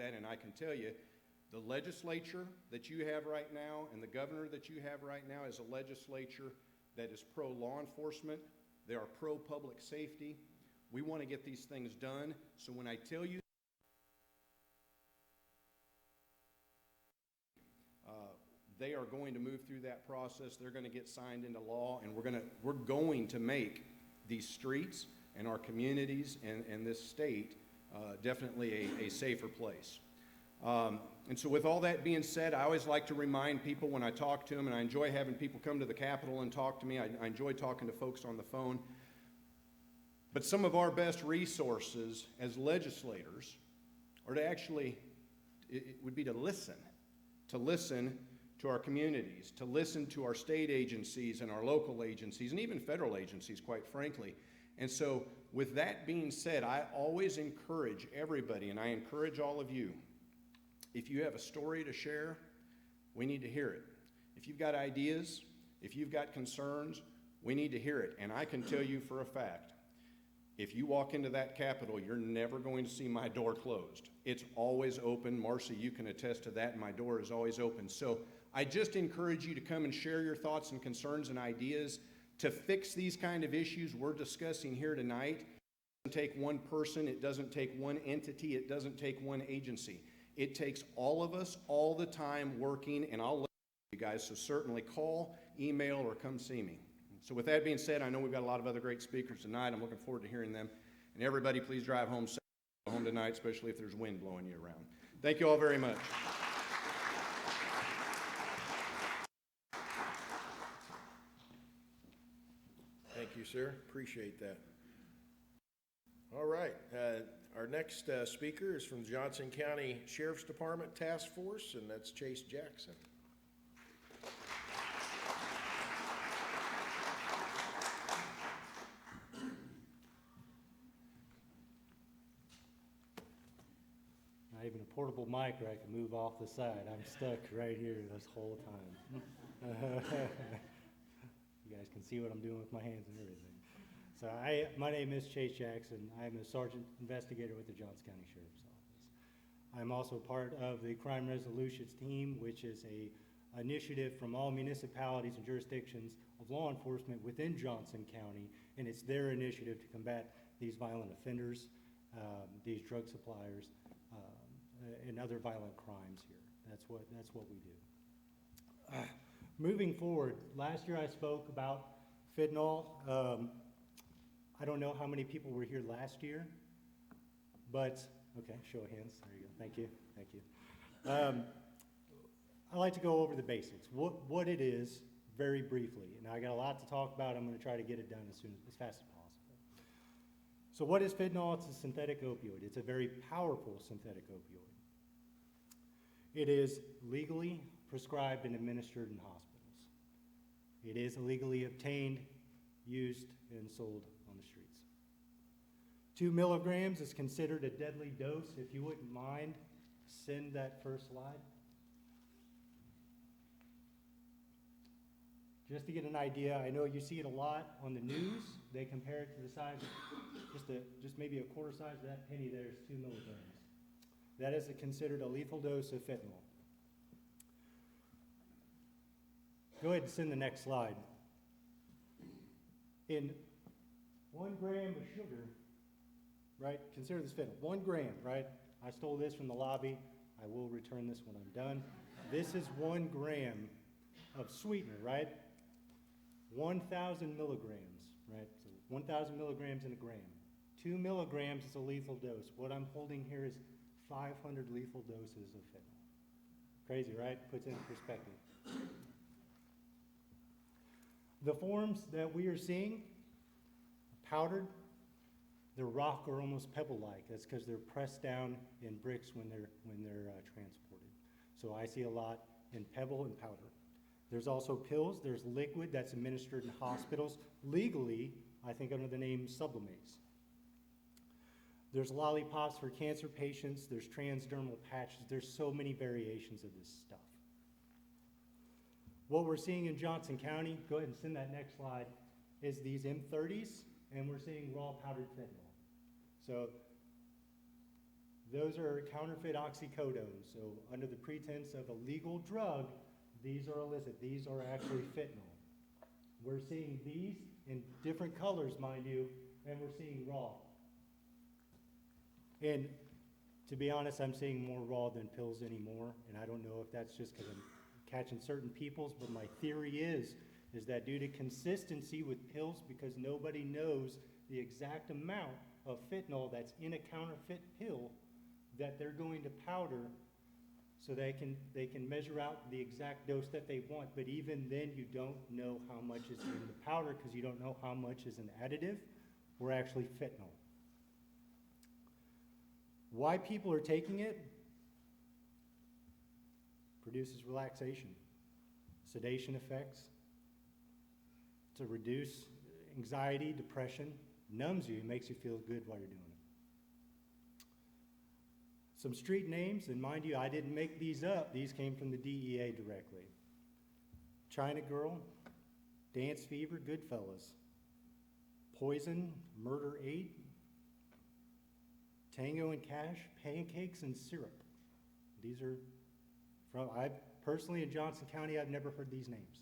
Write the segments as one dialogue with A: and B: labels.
A: that, and I can tell you, the legislature that you have right now and the governor that you have right now is a legislature that is pro-law enforcement. They are pro-public safety. We want to get these things done. So when I tell you they are going to move through that process, they're going to get signed into law, and we're going to make these streets and our communities and this state definitely a safer place. And so with all that being said, I always like to remind people when I talk to them, and I enjoy having people come to the Capitol and talk to me. I enjoy talking to folks on the phone. But some of our best resources as legislators are to actually, it would be to listen to our communities, to listen to our state agencies and our local agencies, and even federal agencies, quite frankly. And so with that being said, I always encourage everybody, and I encourage all of you, if you have a story to share, we need to hear it. If you've got ideas, if you've got concerns, we need to hear it. And I can tell you for a fact, if you walk into that Capitol, you're never going to see my door closed. It's always open. Marcy, you can attest to that, and my door is always open. So I just encourage you to come and share your thoughts and concerns and ideas to fix these kind of issues we're discussing here tonight. It doesn't take one person, it doesn't take one entity, it doesn't take one agency. It takes all of us all the time working, and I'll let you guys, so certainly call, email, or come see me. So with that being said, I know we've got a lot of other great speakers tonight. I'm looking forward to hearing them. And everybody, please drive home safe tonight, especially if there's wind blowing you around. Thank you all very much.
B: Thank you, sir. Appreciate that. All right. Our next speaker is from the Johnson County Sheriff's Department Task Force, and that's Chase Jackson.
C: Not even a portable mic where I can move off the side. I'm stuck right here this whole time. You guys can see what I'm doing with my hands and everything. So my name is Chase Jackson. I'm a sergeant investigator with the Johnson County Sheriff's Office. I'm also part of the Crime Resolutions Team, which is an initiative from all municipalities and jurisdictions of law enforcement within Johnson County, and it's their initiative to combat these violent offenders, these drug suppliers, and other violent crimes here. That's what we do. Moving forward, last year I spoke about fentanyl. I don't know how many people were here last year, but, okay, show of hands, there you go, thank you. I like to go over the basics, what it is, very briefly, and I got a lot to talk about. I'm gonna try to get it done as fast as possible. So what is fentanyl? It's a synthetic opioid. It's a very powerful synthetic opioid. It is legally prescribed and administered in hospitals. It is illegally obtained, used, and sold on the streets. 2 milligrams is considered a deadly dose. If you wouldn't mind, send that first slide. Just to get an idea, I know you see it a lot on the news. They compare it to the size, just maybe a quarter size of that penny there is 2 milligrams. That is considered a lethal dose of fentanyl. Go ahead and send the next slide. In 1 gram of sugar, right, consider this fentanyl, 1 gram, right? I stole this from the lobby. I will return this when I'm done. This is 1 gram of sweetener, right? 1,000 milligrams, right? So 1,000 milligrams in a gram. 2 milligrams is a lethal dose. What I'm holding here is 500 lethal doses of fentanyl. Crazy, right? Puts it in perspective. The forms that we are seeing, powdered, they're rock or almost pebble-like. That's because they're pressed down in bricks when they're transported. So I see a lot in pebble and powder. There's also pills. There's liquid that's administered in hospitals legally, I think under the name Sublimates. There's lollipops for cancer patients. There's transdermal patches. There's so many variations of this stuff. What we're seeing in Johnson County, go ahead and send that next slide, is these M30s, and we're seeing raw powdered fentanyl. So Those are counterfeit oxycodones. So under the pretense of a legal drug, these are illicit. These are actually fentanyl. We're seeing these in different colors, mind you, and we're seeing raw. And to be honest, I'm seeing more raw than pills anymore, and I don't know if that's just because I'm catching certain peoples, but my theory is that due to consistency with pills, because nobody knows the exact amount of fentanyl that's in a counterfeit pill, that they're going to powder so they can measure out the exact dose that they want, but even then you don't know how much is in the powder because you don't know how much is an additive or actually fentanyl. Why people are taking it? Produces relaxation, sedation effects, to reduce anxiety, depression, numbs you, makes you feel good while you're doing it. Some street names, and mind you, I didn't make these up. These came from the DEA directly. China Girl, Dance Fever, Goodfellas, Poison, Murder 8, Tango and Cash, Pancakes and Syrup. These are from, I personally in Johnson County, I've never heard these names.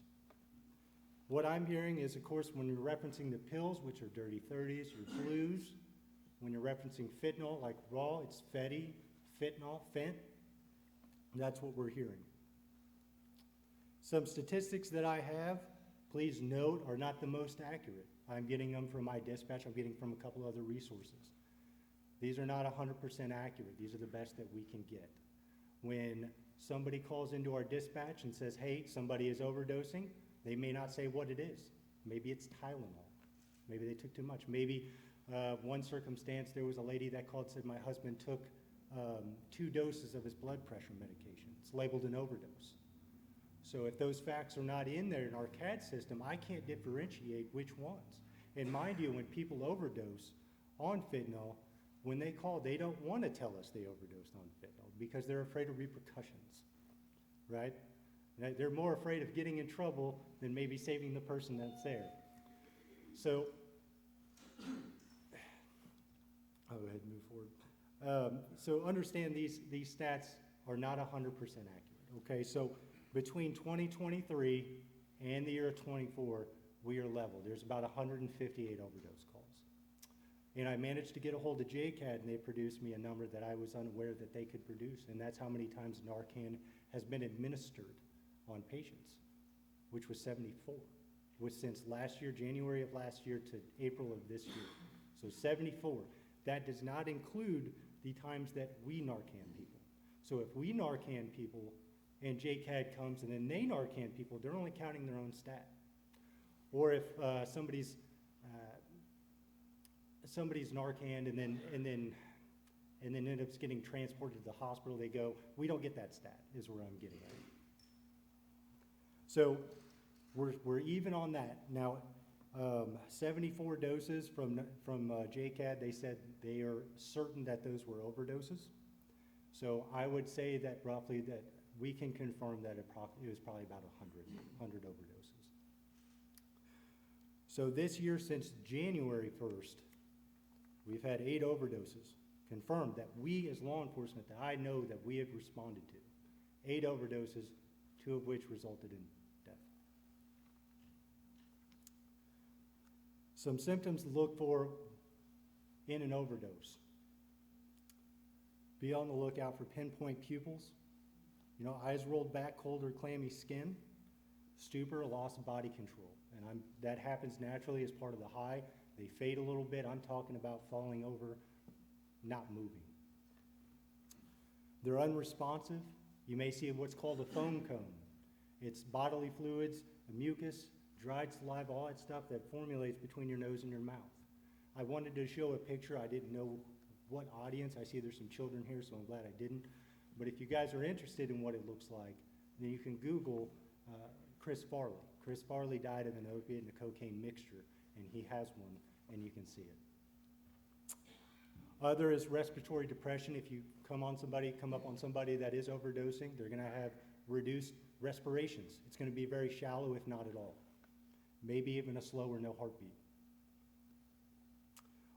C: What I'm hearing is, of course, when you're referencing the pills, which are Dirty 30s, your blues, when you're referencing fentanyl, like raw, it's Fetty, fentanyl, fent. That's what we're hearing. Some statistics that I have, please note, are not the most accurate. I'm getting them from my dispatch. I'm getting from a couple other resources. These are not 100% accurate. These are the best that we can get. When somebody calls into our dispatch and says, hey, somebody is overdosing, they may not say what it is. Maybe it's Tylenol. Maybe they took too much. Maybe one circumstance, there was a lady that called and said, my husband took 2 doses of his blood pressure medication. It's labeled an overdose. So if those facts are not in there in our CAD system, I can't differentiate which ones. And mind you, when people overdose on fentanyl, when they call, they don't want to tell us they overdosed on fentanyl because they're afraid of repercussions, right? They're more afraid of getting in trouble than maybe saving the person that's there. So, I'll go ahead and move forward. So understand these stats are not 100% accurate, okay? So between 2023 and the year of 24, we are level. There's about 158 overdose calls. And I managed to get a hold of JCAD, and they produced me a number that I was unaware that they could produce, and that's how many times Narcan has been administered on patients, which was 74, was since last year, January of last year to April of this year. So 74. That does not include the times that we Narcan people. So if we Narcan people and JCAD comes and then they Narcan people, they're only counting their own stat. Or if somebody's Narcan and then end up getting transported to the hospital, they go, we don't get that stat, is where I'm getting at. So we're even on that. Now, 74 doses from JCAD, they said they are certain that those were overdoses. So I would say that roughly that we can confirm that it was probably about 100 overdoses. So this year, since January 1st, we've had 8 overdoses confirmed that we as law enforcement, that I know that we have responded to. 8 overdoses, 2 of which resulted in death. Some symptoms to look for in an overdose. Be on the lookout for pinpoint pupils. You know, eyes rolled back, cold or clammy skin, stupor, loss of body control. And that happens naturally as part of the high. They fade a little bit. I'm talking about falling over, not moving. They're unresponsive. You may see what's called a foam cone. It's bodily fluids, a mucus, dried saliva, all that stuff that formulates between your nose and your mouth. I wanted to show a picture. I didn't know what audience. I see there's some children here, so I'm glad I didn't. But if you guys are interested in what it looks like, then you can Google Chris Farley. Chris Farley died of an opiate and a cocaine mixture, and he has one, and you can see it. Other is respiratory depression. If you come up on somebody that is overdosing, they're going to have reduced respirations. It's going to be very shallow, if not at all. Maybe even a slow or no heartbeat.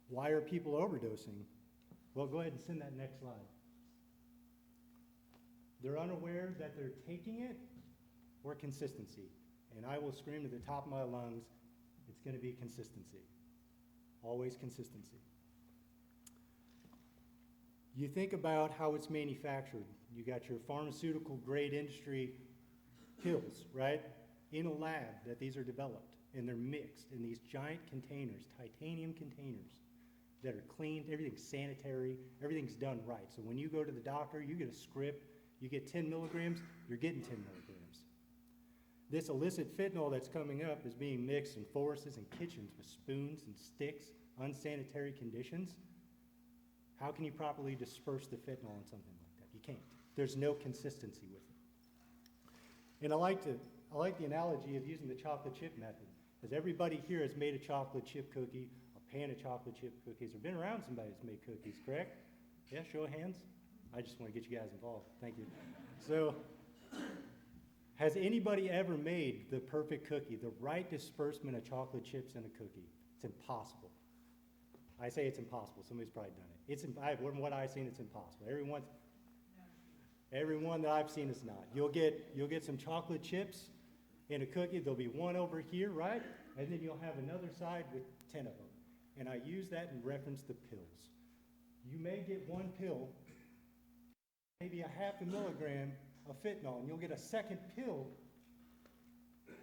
C: Why are people overdosing? Well, go ahead and send that next slide. They're unaware that they're taking it, or consistency. And I will scream to the top of my lungs, it's gonna be consistency. Always consistency. You think about how it's manufactured. You got your pharmaceutical grade industry pills, right? In a lab that these are developed, and they're mixed in these giant containers, titanium containers that are cleaned, everything's sanitary, everything's done right. So when you go to the doctor, you get a script, you get 10 milligrams, you're getting 10 milligrams. This illicit fentanyl that's coming up is being mixed in forests and kitchens with spoons and sticks, unsanitary conditions. How can you properly disperse the fentanyl in something like that? You can't. There's no consistency with it. And I like the analogy of using the chocolate chip method, because everybody here has made a chocolate chip cookie, a pan of chocolate chip cookies, or been around somebody that's made cookies, correct? Yeah, show of hands. I just want to get you guys involved. Thank you. So, has anybody ever made the perfect cookie, the right disbursement of chocolate chips in a cookie? It's impossible. I say it's impossible. Somebody's probably done it. From what I've seen, it's impossible. Everyone that I've seen is not. You'll get some chocolate chips in a cookie. There'll be one over here, right? And then you'll have another side with 10 of them. And I use that in reference to pills. You may get one pill, maybe a half a milligram of fentanyl, and you'll get a second pill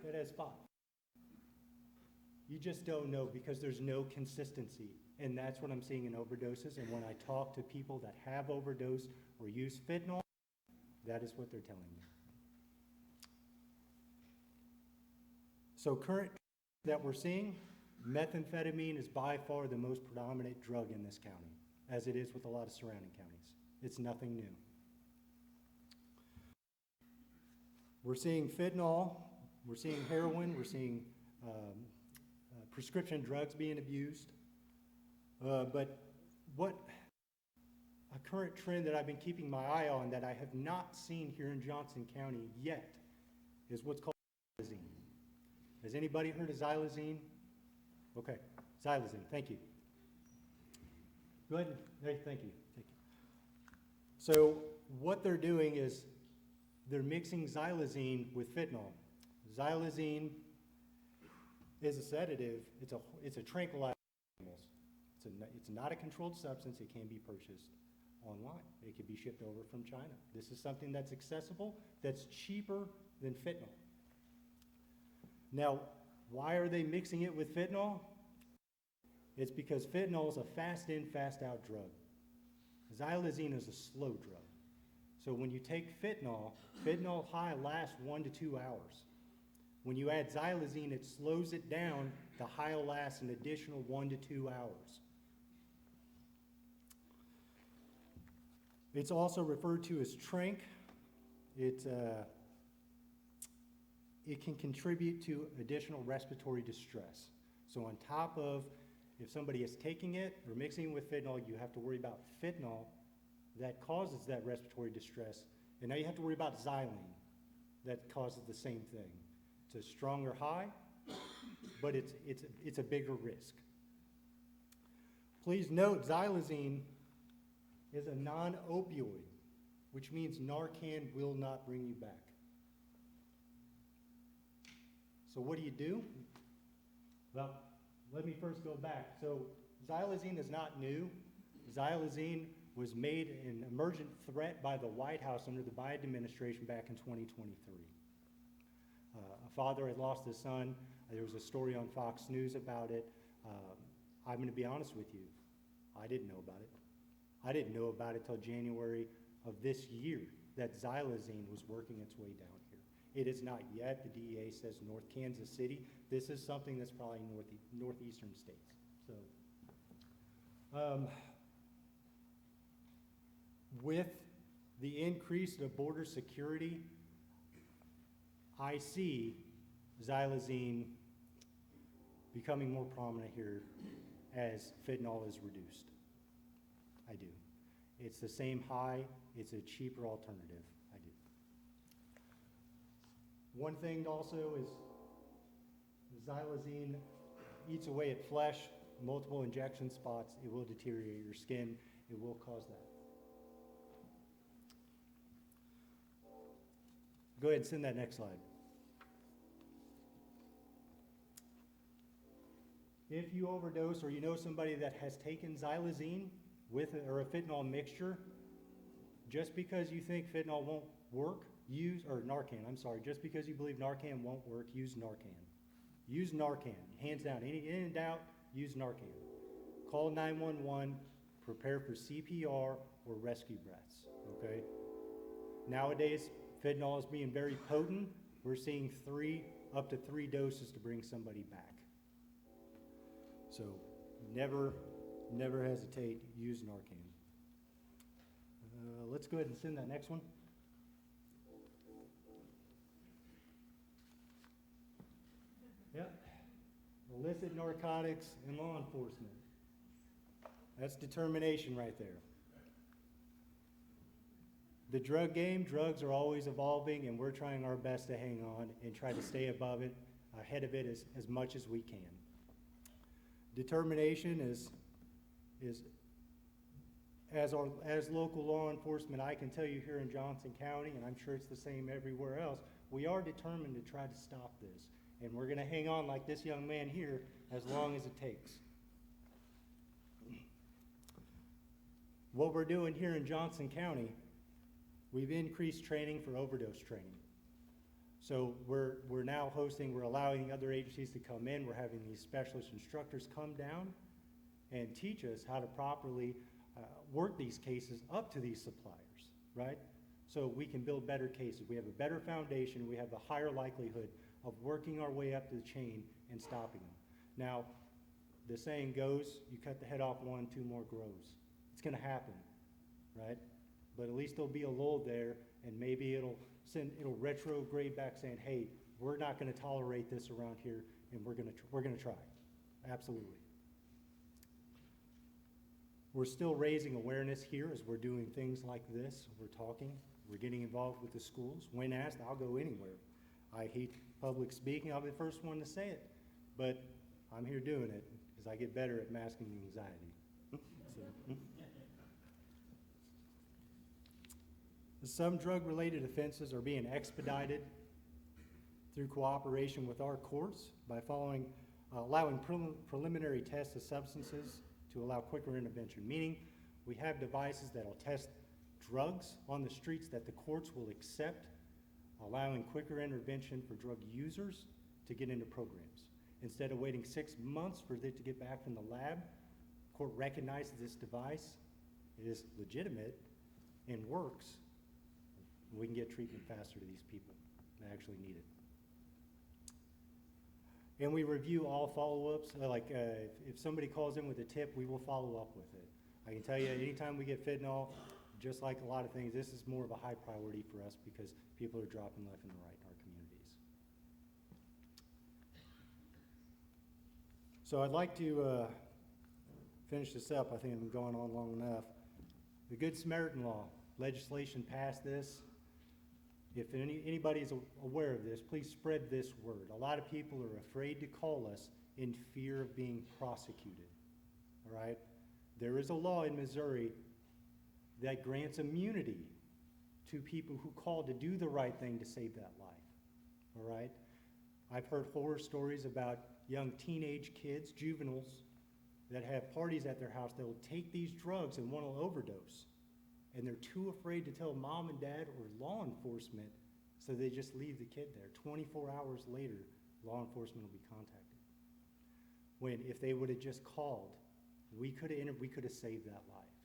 C: that has 5. You just don't know because there's no consistency. And that's what I'm seeing in overdoses. And when I talk to people that have overdosed or use fentanyl, that is what they're telling me. So current that we're seeing, methamphetamine is by far the most predominant drug in this county, as it is with a lot of surrounding counties. It's nothing new. We're seeing fentanyl, we're seeing heroin, we're seeing prescription drugs being abused. But what a current trend that I've been keeping my eye on that I have not seen here in Johnson County yet is what's called xylazine. Has anybody heard of xylazine? Okay, xylazine, thank you. Go ahead, thank you. So what they're doing is they're mixing xylazine with fentanyl. Xylazine is a sedative, it's a tranquilizer for animals. It's not a controlled substance. It can be purchased online. It can be shipped over from China. This is something that's accessible, that's cheaper than fentanyl. Now, why are they mixing it with fentanyl? It's because fentanyl is a fast in, fast out drug. Xylazine is a slow drug. So when you take fentanyl, fentanyl high lasts 1 to 2 hours. When you add xylazine, it slows it down. The high will last an additional 1 to 2 hours. It's also referred to as tranq. It can contribute to additional respiratory distress. So on top of, if somebody is taking it or mixing with fentanyl, you have to worry about fentanyl that causes that respiratory distress. And now you have to worry about xylene that causes the same thing. It's a stronger high, but it's a bigger risk. Please note, xylazine is a non-opioid, which means Narcan will not bring you back. So what do? Well, let me first go back. So xylazine is not new. Xylazine was made an emergent threat by the White House under the Biden administration back in 2023. A father had lost his son. There was a story on Fox News about it. I'm going to be honest with you. I didn't know about it. I didn't know about it till January of this year that xylazine was working its way down here. It is not yet. The DEA says North Kansas City. This is something that's probably northeastern states. So, with the increase of border security, I see xylazine becoming more prominent here as fentanyl is reduced. I do. It's the same high, it's a cheaper alternative. I do. One thing also is xylazine eats away at flesh, multiple injection spots. It will deteriorate your skin. It will cause that. Go ahead and send that next slide. If you overdose or you know somebody that has taken xylazine with or a fentanyl mixture, just because you think fentanyl won't work, or Narcan, I'm sorry, just because you believe Narcan won't work, use Narcan. Use Narcan, hands down. In doubt, use Narcan. Call 911, prepare for CPR or rescue breaths, okay? Nowadays, fentanyl is being very potent. We're seeing up to three doses to bring somebody back. So never hesitate, use Narcan. Let's go ahead and send that next one. Yep, illicit narcotics and law enforcement. That's determination right there. The drug game, drugs are always evolving, and we're trying our best to hang on and try to stay above it, ahead of it as much as we can. Determination is as local law enforcement, I can tell you here in Johnson County, and I'm sure it's the same everywhere else, we are determined to try to stop this. And we're gonna hang on like this young man here as long as it takes. What we're doing here in Johnson County, we've increased training for overdose training. So we're now we're allowing other agencies to come in. We're having these specialist instructors come down and teach us how to properly work these cases up to these suppliers, right? So we can build better cases. We have a better foundation. We have a higher likelihood of working our way up the chain and stopping them. Now, the saying goes, you cut the head off one, two more grows. It's gonna happen, right? But at least there'll be a lull there, and maybe it'll retrograde back saying, hey, we're not gonna tolerate this around here, and we're gonna try, absolutely. We're still raising awareness here as we're doing things like this. We're talking, we're getting involved with the schools. When asked, I'll go anywhere. I hate public speaking, I'll be the first one to say it, but I'm here doing it because I get better at masking the anxiety. Some drug-related offenses are being expedited through cooperation with our courts by allowing preliminary tests of substances to allow quicker intervention, meaning we have devices that will test drugs on the streets that the courts will accept, allowing quicker intervention for drug users to get into programs. Instead of waiting 6 months for it to get back from the lab, the court recognizes this device is legitimate and works. We can get treatment faster to these people that actually need it. And we review all follow-ups. If somebody calls in with a tip, we will follow up with it. I can tell you, anytime we get fentanyl, just like a lot of things, this is more of a high priority for us because people are dropping left and right in our communities. So I'd like to finish this up. I think I've been going on long enough. The Good Samaritan Law, legislation passed this. If anybody is aware of this, please spread this word. A lot of people are afraid to call us in fear of being prosecuted, all right? There is a law in Missouri that grants immunity to people who call to do the right thing to save that life, all right? I've heard horror stories about young teenage kids, juveniles, that have parties at their house that will take these drugs and want to overdose. And they're too afraid to tell mom and dad or law enforcement, so they just leave the kid there. 24 hours later, law enforcement will be contacted. When if they would have just called, we could have saved that life.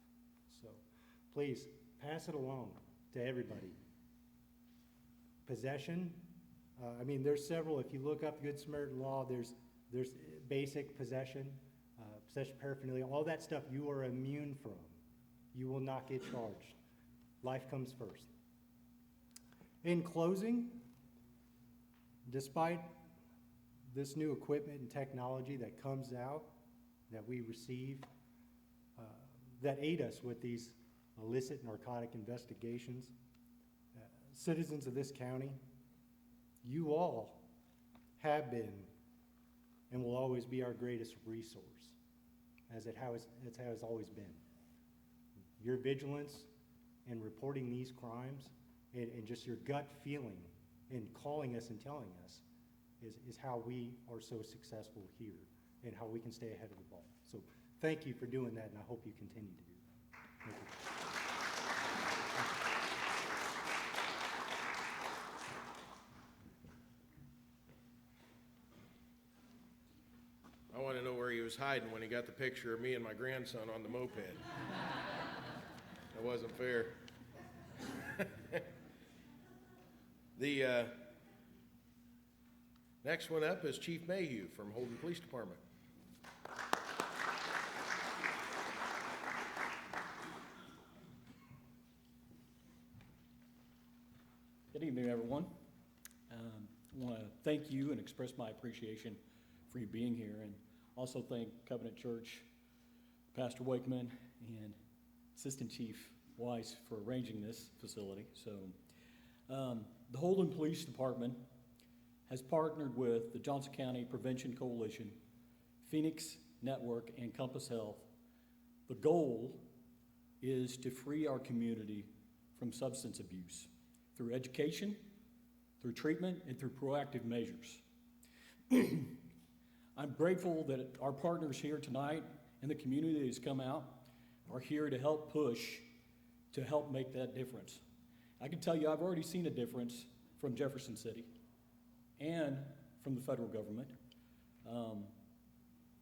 C: So please, pass it along to everybody. Possession, there's several. If you look up Good Samaritan Law, there's basic possession, possession paraphernalia, all that stuff you are immune from. You will not get charged. Life comes first. In closing, despite this new equipment and technology that comes out, that we receive, that aid us with these illicit narcotic investigations, citizens of this county, you all have been and will always be our greatest resource, as it has always been. Your vigilance in reporting these crimes and just your gut feeling and calling us and telling us is how we are so successful here and how we can stay ahead of the ball. So thank you for doing that, and I hope you continue to do that. Thank you.
B: I want to know where he was hiding when he got the picture of me and my grandson on the moped. That wasn't fair. The next one up is Chief Mayhew from Holden Police Department.
D: Good evening, everyone. I want to thank you and express my appreciation for you being here, and also thank Covenant Church, Pastor Wakeman, and Assistant Chief Weiss for arranging this facility. So, the Holden Police Department has partnered with the Johnson County Prevention Coalition, Phoenix Network, and Compass Health. The goal is to free our community from substance abuse through education, through treatment, and through proactive measures. I'm grateful that our partners here tonight and the community that has come out are here to help push, to help make that difference. I can tell you I've already seen a difference from Jefferson City and from the federal government.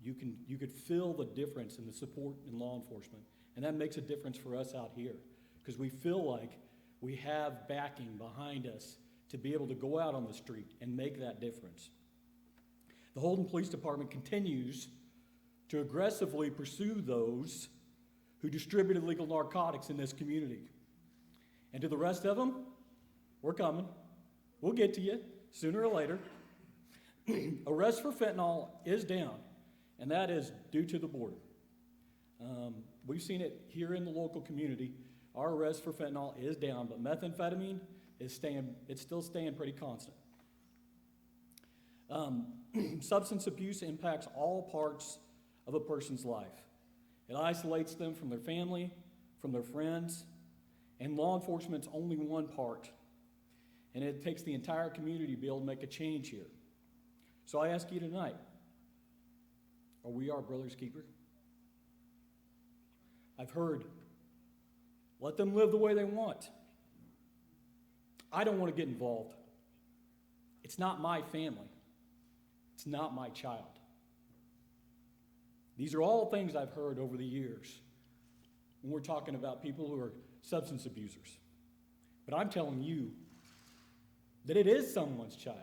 D: You could feel the difference in the support in law enforcement, and that makes a difference for us out here because we feel like we have backing behind us to be able to go out on the street and make that difference. The Holden Police Department continues to aggressively pursue those who distribute illegal narcotics in this community. And to the rest of them, we're coming. We'll get to you sooner or later. Arrests for fentanyl is down, and that is due to the border. We've seen it here in the local community. Our arrest for fentanyl is down, but methamphetamine is still staying pretty constant. Substance abuse impacts all parts of a person's life. It isolates them from their family, from their friends, and law enforcement's only one part. And it takes the entire community to be able to make a change here. So I ask you tonight, are we our brother's keeper? I've heard, let them live the way they want. I don't want to get involved. It's not my family. It's not my child. These are all things I've heard over the years when we're talking about people who are substance abusers. But I'm telling you that it is someone's child.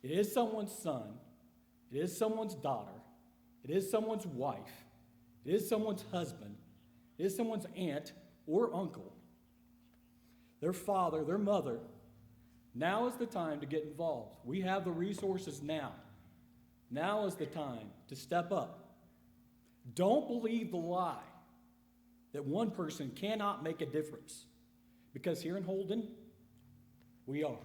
D: It is someone's son. It is someone's daughter. It is someone's wife. It is someone's husband. It is someone's aunt or uncle. Their father, their mother. Now is the time to get involved. We have the resources now. Now is the time to step up. Don't believe the lie that one person cannot make a difference. Because here in Holden, we are.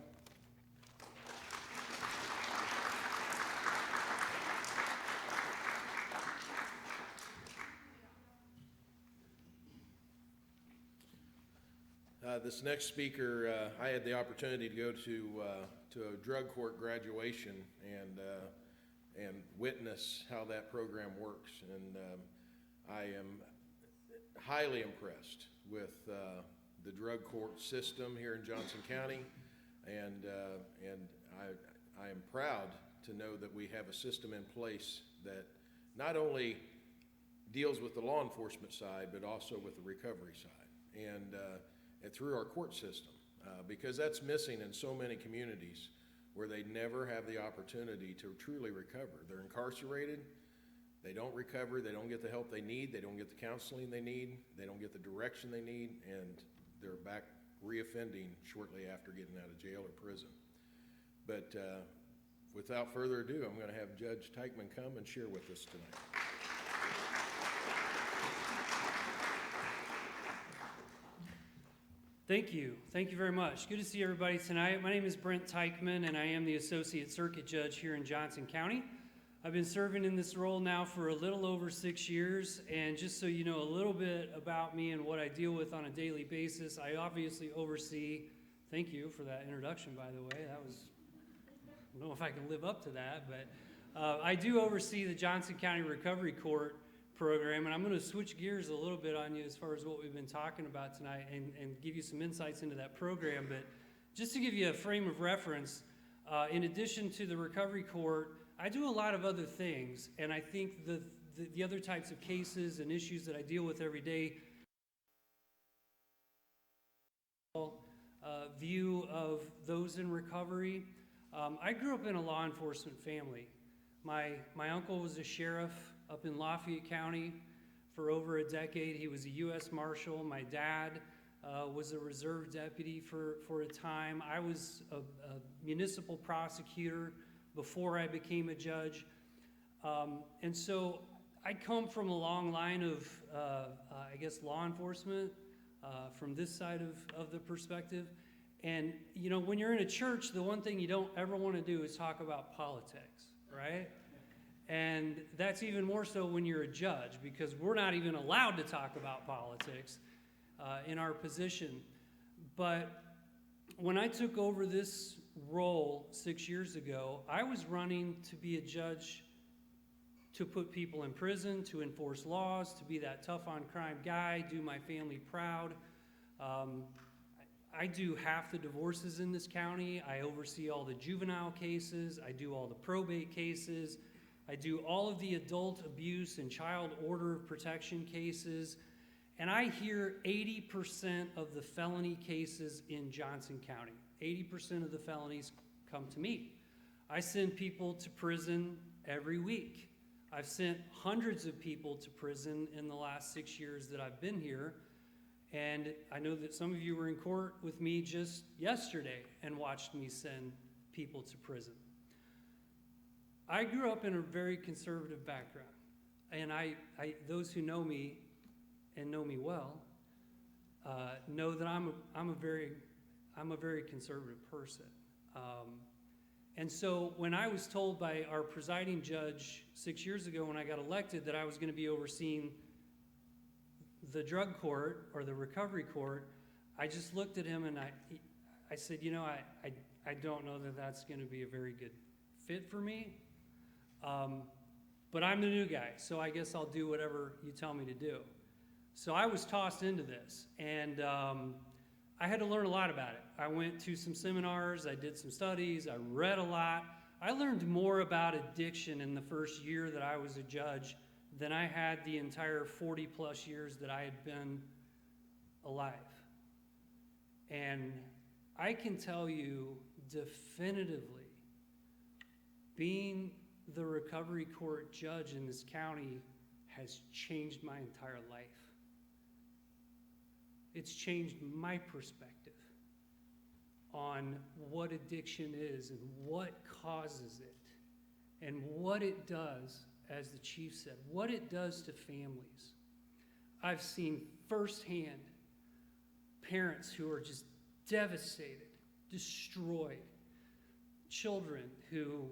B: This next speaker, I had the opportunity to go to a drug court graduation and witness how that program works. And I am highly impressed with the drug court system here in Johnson County, and I am proud to know that we have a system in place that not only deals with the law enforcement side, but also with the recovery side, and through our court system, because that's missing in so many communities where they never have the opportunity to truly recover. They're incarcerated, they don't recover, they don't get the help they need, they don't get the counseling they need, they don't get the direction they need, and they're back reoffending shortly after getting out of jail or prison. But without further ado, I'm going to have Judge Teichman come and share with us tonight.
E: Thank you. Thank you very much. Good to see everybody tonight. My name is Brent Teichman, and I am the Associate Circuit Judge here in Johnson County. I've been serving in this role now for a little over 6 years, and just so you know a little bit about me and what I deal with on a daily basis, I obviously oversee thank you for that introduction, by the way. That was, I don't know if I can live up to that, but I do oversee the Johnson County Recovery Court program, and I'm going to switch gears a little bit on you as far as what we've been talking about tonight and give you some insights into that program. But just to give you a frame of reference, in addition to the recovery court, I do a lot of other things, and I think the other types of cases and issues that I deal with every day view of those in recovery. I grew up in a law enforcement family. My uncle was a sheriff up in Lafayette County for over a decade. He was a U.S. Marshal. My dad was a reserve deputy for a time. I was a municipal prosecutor before I became a judge. And so I come from a long line of, I guess, law enforcement from this side of the perspective. And, you know, when you're in a church, the one thing you don't ever want to do is talk about politics, right? And that's even more so when you're a judge, because we're not even allowed to talk about politics in our position. But when I took over this role 6 years ago, I was running to be a judge to put people in prison, to enforce laws, to be that tough on crime guy, do my family proud. I do half the divorces in this county. I oversee all the juvenile cases. I do all the probate cases. I do all of the adult abuse and child order of protection cases. And I hear 80% of the felony cases in Johnson County. 80% of the felonies come to me. I send people to prison every week. I've sent hundreds of people to prison in the last 6 years that I've been here. And I know that some of you were in court with me just yesterday and watched me send people to prison. I grew up in a very conservative background, and those who know me and know me well know that I'm a very conservative person. And so when I was told by our presiding judge 6 years ago when I got elected that I was going to be overseeing the drug court or the recovery court, I just looked at him and I said, you know, I don't know that that's going to be a very good fit for me. But I'm the new guy, so I guess I'll do whatever you tell me to do. So I was tossed into this, and I had to learn a lot about it. I went to some seminars, I did some studies, I read a lot. I learned more about addiction in the first year that I was a judge than I had the entire 40 plus years that I had been alive. And I can tell you definitively, being the recovery court judge in this county has changed my entire life. It's changed my perspective on what addiction is and what causes it and what it does, as the chief said, what it does to families. I've seen firsthand parents who are just devastated, destroyed, children who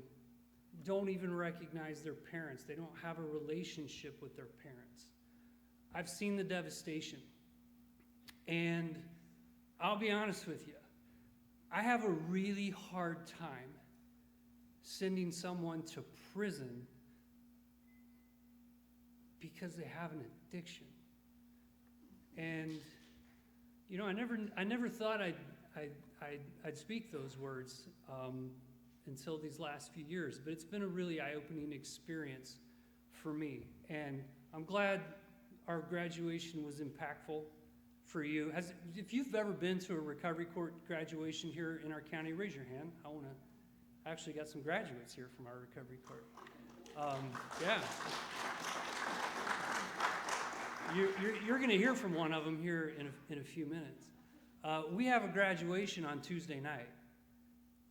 E: don't even recognize their parents. They don't have a relationship with their parents. I've seen the devastation. And I'll be honest with you, I have a really hard time sending someone to prison because they have an addiction. And, you know, I never thought I'd speak those words until these last few years, but it's been a really eye-opening experience for me. And I'm glad our graduation was impactful for you. If you've ever been to a recovery court graduation here in our county, raise your hand. I actually got some graduates here from our recovery court. Yeah. You're going to hear from one of them here in a few minutes. We have a graduation on Tuesday night,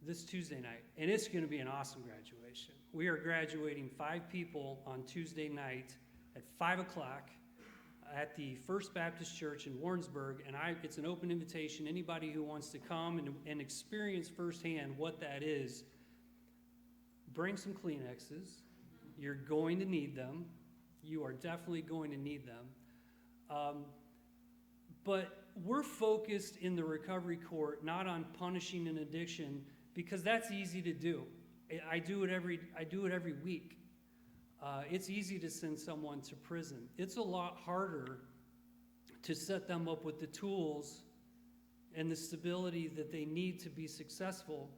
E: this Tuesday night, and it's going to be an awesome graduation. We are graduating 5 people on Tuesday night at 5 o'clock at the First Baptist Church in Warrensburg, and it's an open invitation. Anybody who wants to come and experience firsthand what that is, bring some Kleenexes. You're going to need them. You are definitely going to need them. But we're focused in the recovery court not on punishing an addiction, because that's easy to do. I do it every week. It's easy to send someone to prison. It's a lot harder to set them up with the tools and the stability that they need to be successful,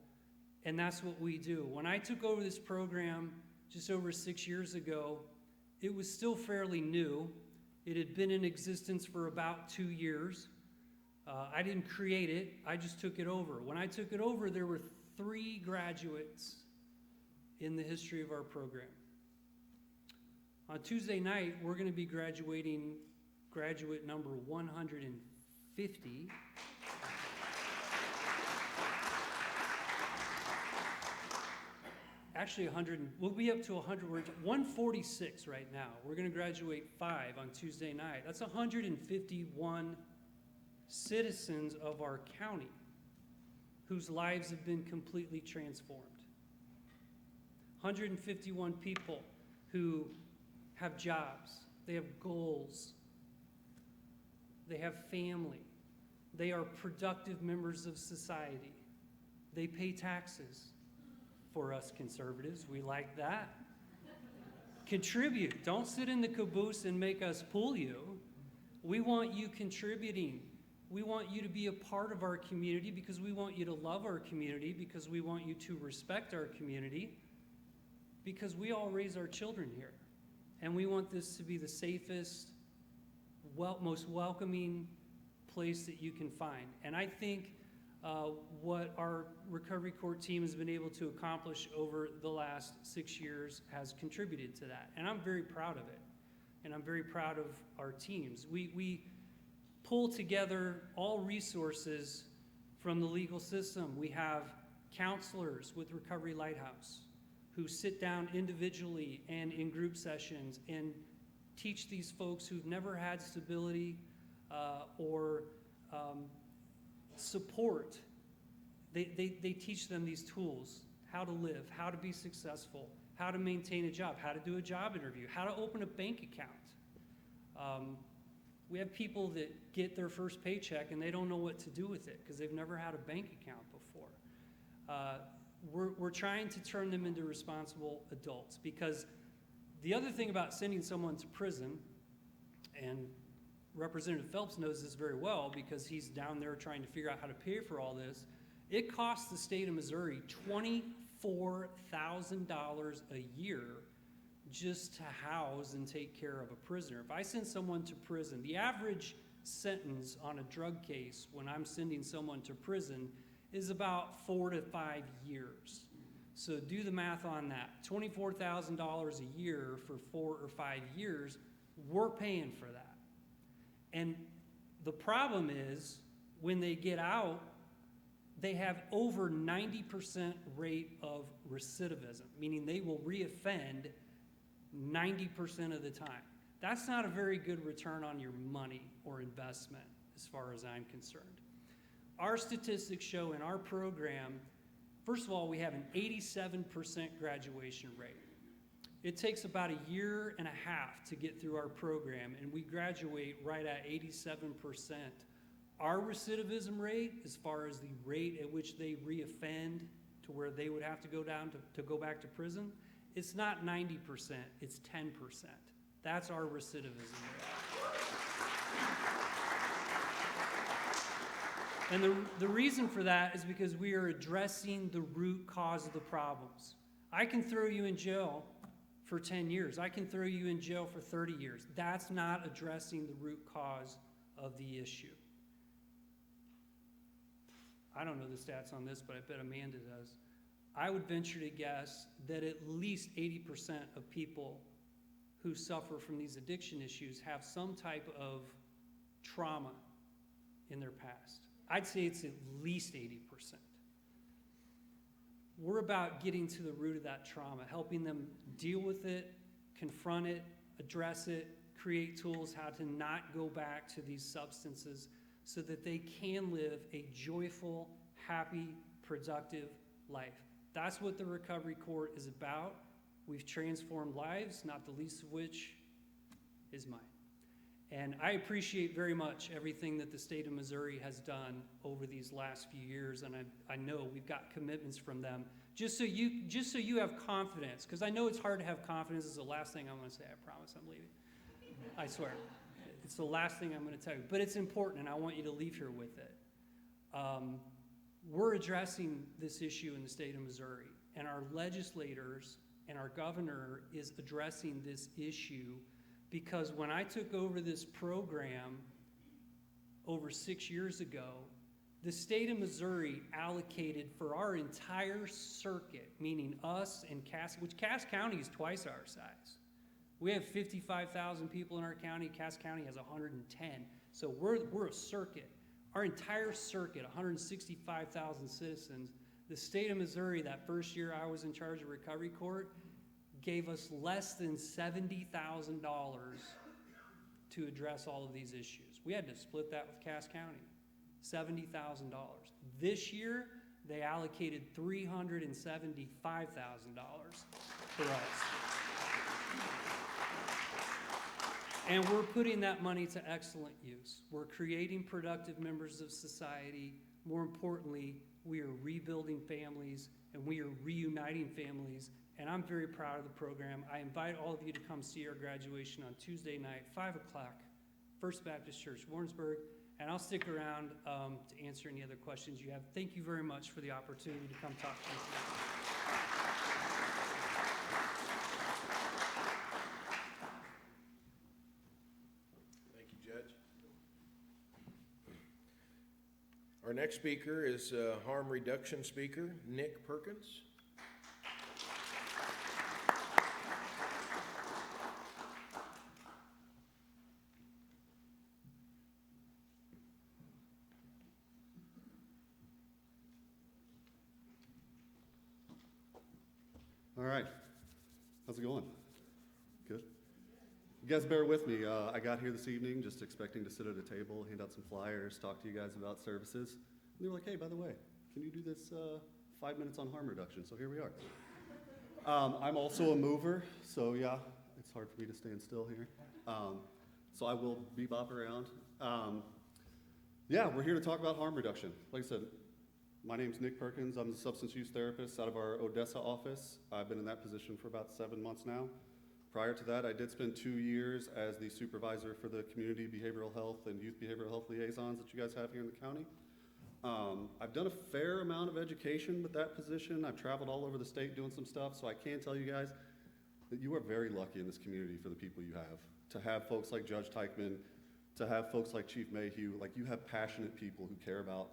E: and that's what we do. When I took over this program just over 6 years ago, it was still fairly new. It had been in existence for about 2 years. I didn't create it, I just took it over. When I took it over, there were 3 graduates in the history of our program. On Tuesday night, we're going to be graduating graduate number 150. Actually, we'll be up to 100. We're at 146 right now. We're going to graduate 5 on Tuesday night. That's 151 citizens of our county whose lives have been completely transformed. 151 people who have jobs, they have goals, they have family, they are productive members of society, they pay taxes. For us conservatives, we like that. Contribute. Don't sit in the caboose and make us pull you. We want you contributing. We want you to be a part of our community because we want you to love our community, because we want you to respect our community, because we all raise our children here. And we want this to be the safest, most welcoming place that you can find. And I think what our recovery court team has been able to accomplish over the last 6 years has contributed to that. And I'm very proud of it. And I'm very proud of our teams. We pull together all resources from the legal system. We have counselors with Recovery Lighthouse who sit down individually and in group sessions and teach these folks who've never had stability or support. They teach them these tools, how to live, how to be successful, how to maintain a job, how to do a job interview, how to open a bank account. We have people that get their first paycheck and they don't know what to do with it because they've never had a bank account before. We're trying to turn them into responsible adults, because the other thing about sending someone to prison, and Representative Phelps knows this very well because he's down there trying to figure out how to pay for all this. It costs the state of Missouri $24,000 a year just to house and take care of a prisoner. If I send someone to prison, the average sentence on a drug case when I'm sending someone to prison is about 4 to 5 years. So do the math on that. $24,000 a year for 4 or 5 years, we're paying for that. And the problem is, when they get out, they have over 90% rate of recidivism, meaning they will reoffend 90% of the time. That's not a very good return on your money or investment, as far as I'm concerned. Our statistics show in our program, first of all, we have an 87% graduation rate. It takes about 1.5 years to get through our program, and we graduate right at 87%. Our recidivism rate, as far as the rate at which they reoffend to where they would have to go down to go back to prison, it's not 90%, it's 10%. That's our recidivism rate. And the reason for that is because we are addressing the root cause of the problems. I can throw you in jail for 10 years. I can throw you in jail for 30 years. That's not addressing the root cause of the issue. I don't know the stats on this, but I bet Amanda does. I would venture to guess that at least 80% of people who suffer from these addiction issues have some type of trauma in their past. I'd say it's at least 80%. We're about getting to the root of that trauma, helping them deal with it, confront it, address it, create tools how to not go back to these substances so that they can live a joyful, happy, productive life. That's what the Recovery Court is about. We've transformed lives, not the least of which is mine. And I appreciate very much everything that the state of Missouri has done over these last few years, and I know we've got commitments from them. Just so you have confidence, because I know it's hard to have confidence. This is the last thing I'm going to say. I promise I'm leaving. I swear. It's the last thing I'm going to tell you. But it's important, and I want you to leave here with it. We're addressing this issue in the state of Missouri, and our legislators and our governor is addressing this issue, because when I took over this program over 6 years ago, the state of Missouri allocated for our entire circuit, meaning us and Cass, which Cass County is twice our size. We have 55,000 people in our county. Cass County has 110. So we're a circuit. Our entire circuit, 165,000 citizens, the state of Missouri, that first year I was in charge of recovery court, gave us less than $70,000 to address all of these issues. We had to split that with Cass County, $70,000. This year, they allocated $375,000 for us. And we're putting that money to excellent use. We're creating productive members of society. More importantly, we are rebuilding families and we are reuniting families. And I'm very proud of the program. I invite all of you to come see our graduation on Tuesday night, 5 o'clock, First Baptist Church, Warrensburg. And I'll stick around to answer any other questions you have. Thank you very much for the opportunity to come talk to you today.
B: Thank you, Judge. Our next speaker is harm reduction speaker, Nick Perkins.
F: All right, how's it going? Good. You guys bear with me. I got here this evening just expecting to sit at a table, hand out some flyers, talk to you guys about services. And they were like, hey, by the way, can you do this 5 minutes on harm reduction? So here we are. I'm also a mover, so yeah, it's hard for me to stand still here. So I will bebop around. Yeah, we're here to talk about harm reduction. Like I said, my name's Nick Perkins. I'm a substance use therapist out of our Odessa office. I've been in that position for about 7 months now. Prior to that, I did spend 2 years as the supervisor for the community behavioral health and youth behavioral health liaisons that you guys have here in the county. I've done a fair amount of education with that position. I've traveled all over the state doing some stuff, so I can tell you guys that you are very lucky in this community for the people you have. To have folks like Judge Teichman, to have folks like Chief Mayhew, like you have passionate people who care about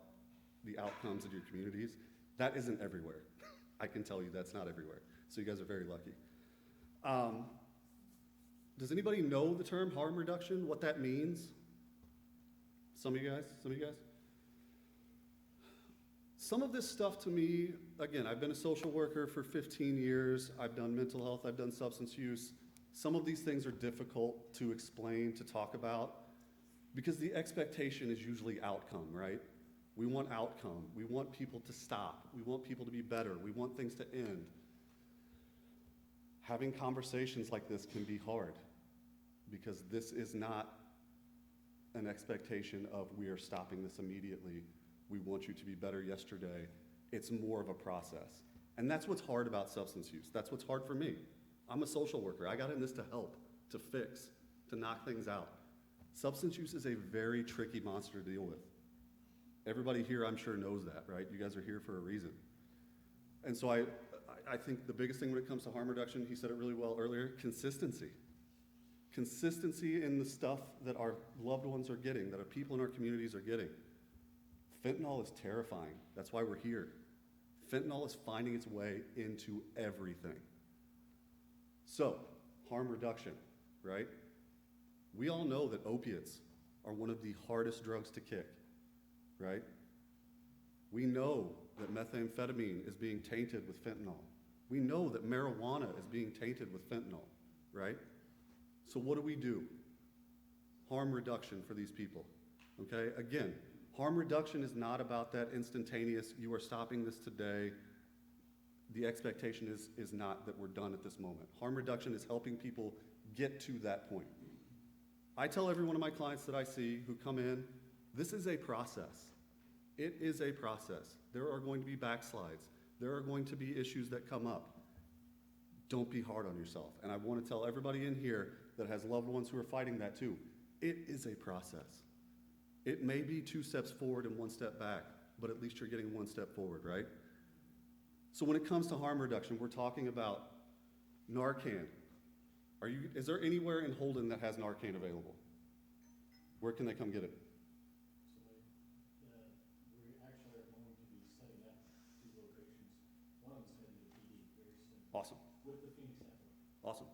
F: the outcomes of your communities. That isn't everywhere. I can tell you that's not everywhere. So you guys are very lucky. Does anybody know the term harm reduction, what that means? Some of you guys? Some of this stuff to me, again, I've been a social worker for 15 years. I've done mental health, I've done substance use. Some of these things are difficult to explain, to talk about, because the expectation is usually outcome, right? We want outcome. We want people to stop. We want people to be better. We want things to end. Having conversations like this can be hard because this is not an expectation of we are stopping this immediately. We want you to be better yesterday. It's more of a process. And that's what's hard about substance use. That's what's hard for me. I'm a social worker. I got in this to help, to fix, to knock things out. Substance use is a very tricky monster to deal with. Everybody here, I'm sure, knows that, right? You guys are here for a reason. And so I think the biggest thing when it comes to harm reduction, he said it really well earlier, consistency. Consistency in the stuff that our loved ones are getting, that our people in our communities are getting. Fentanyl is terrifying. That's why we're here. Fentanyl is finding its way into everything. So, harm reduction, right? We all know that opiates are one of the hardest drugs to kick. Right? We know that methamphetamine is being tainted with fentanyl. We know that marijuana is being tainted with fentanyl, right? So what do? Harm reduction for these people, okay? Again, harm reduction is not about that instantaneous, you are stopping this today. The expectation is not that we're done at this moment. Harm reduction is helping people get to that point. I tell every one of my clients that I see who come in, this is a process. It is a process. There are going to be backslides. There are going to be issues that come up. Don't be hard on yourself. And I want to tell everybody in here that has loved ones who are fighting that too. It is a process. It may be 2 steps forward and 1 step back, but at least you're getting 1 step forward, right? So when it comes to harm reduction, we're talking about Narcan. Is there anywhere in Holden that has Narcan available? Where can they come get it?
D: We actually are going to be setting up 2 locations. One of them's going to be PD very soon
F: Awesome,
D: with the Phoenix Network.
F: awesome.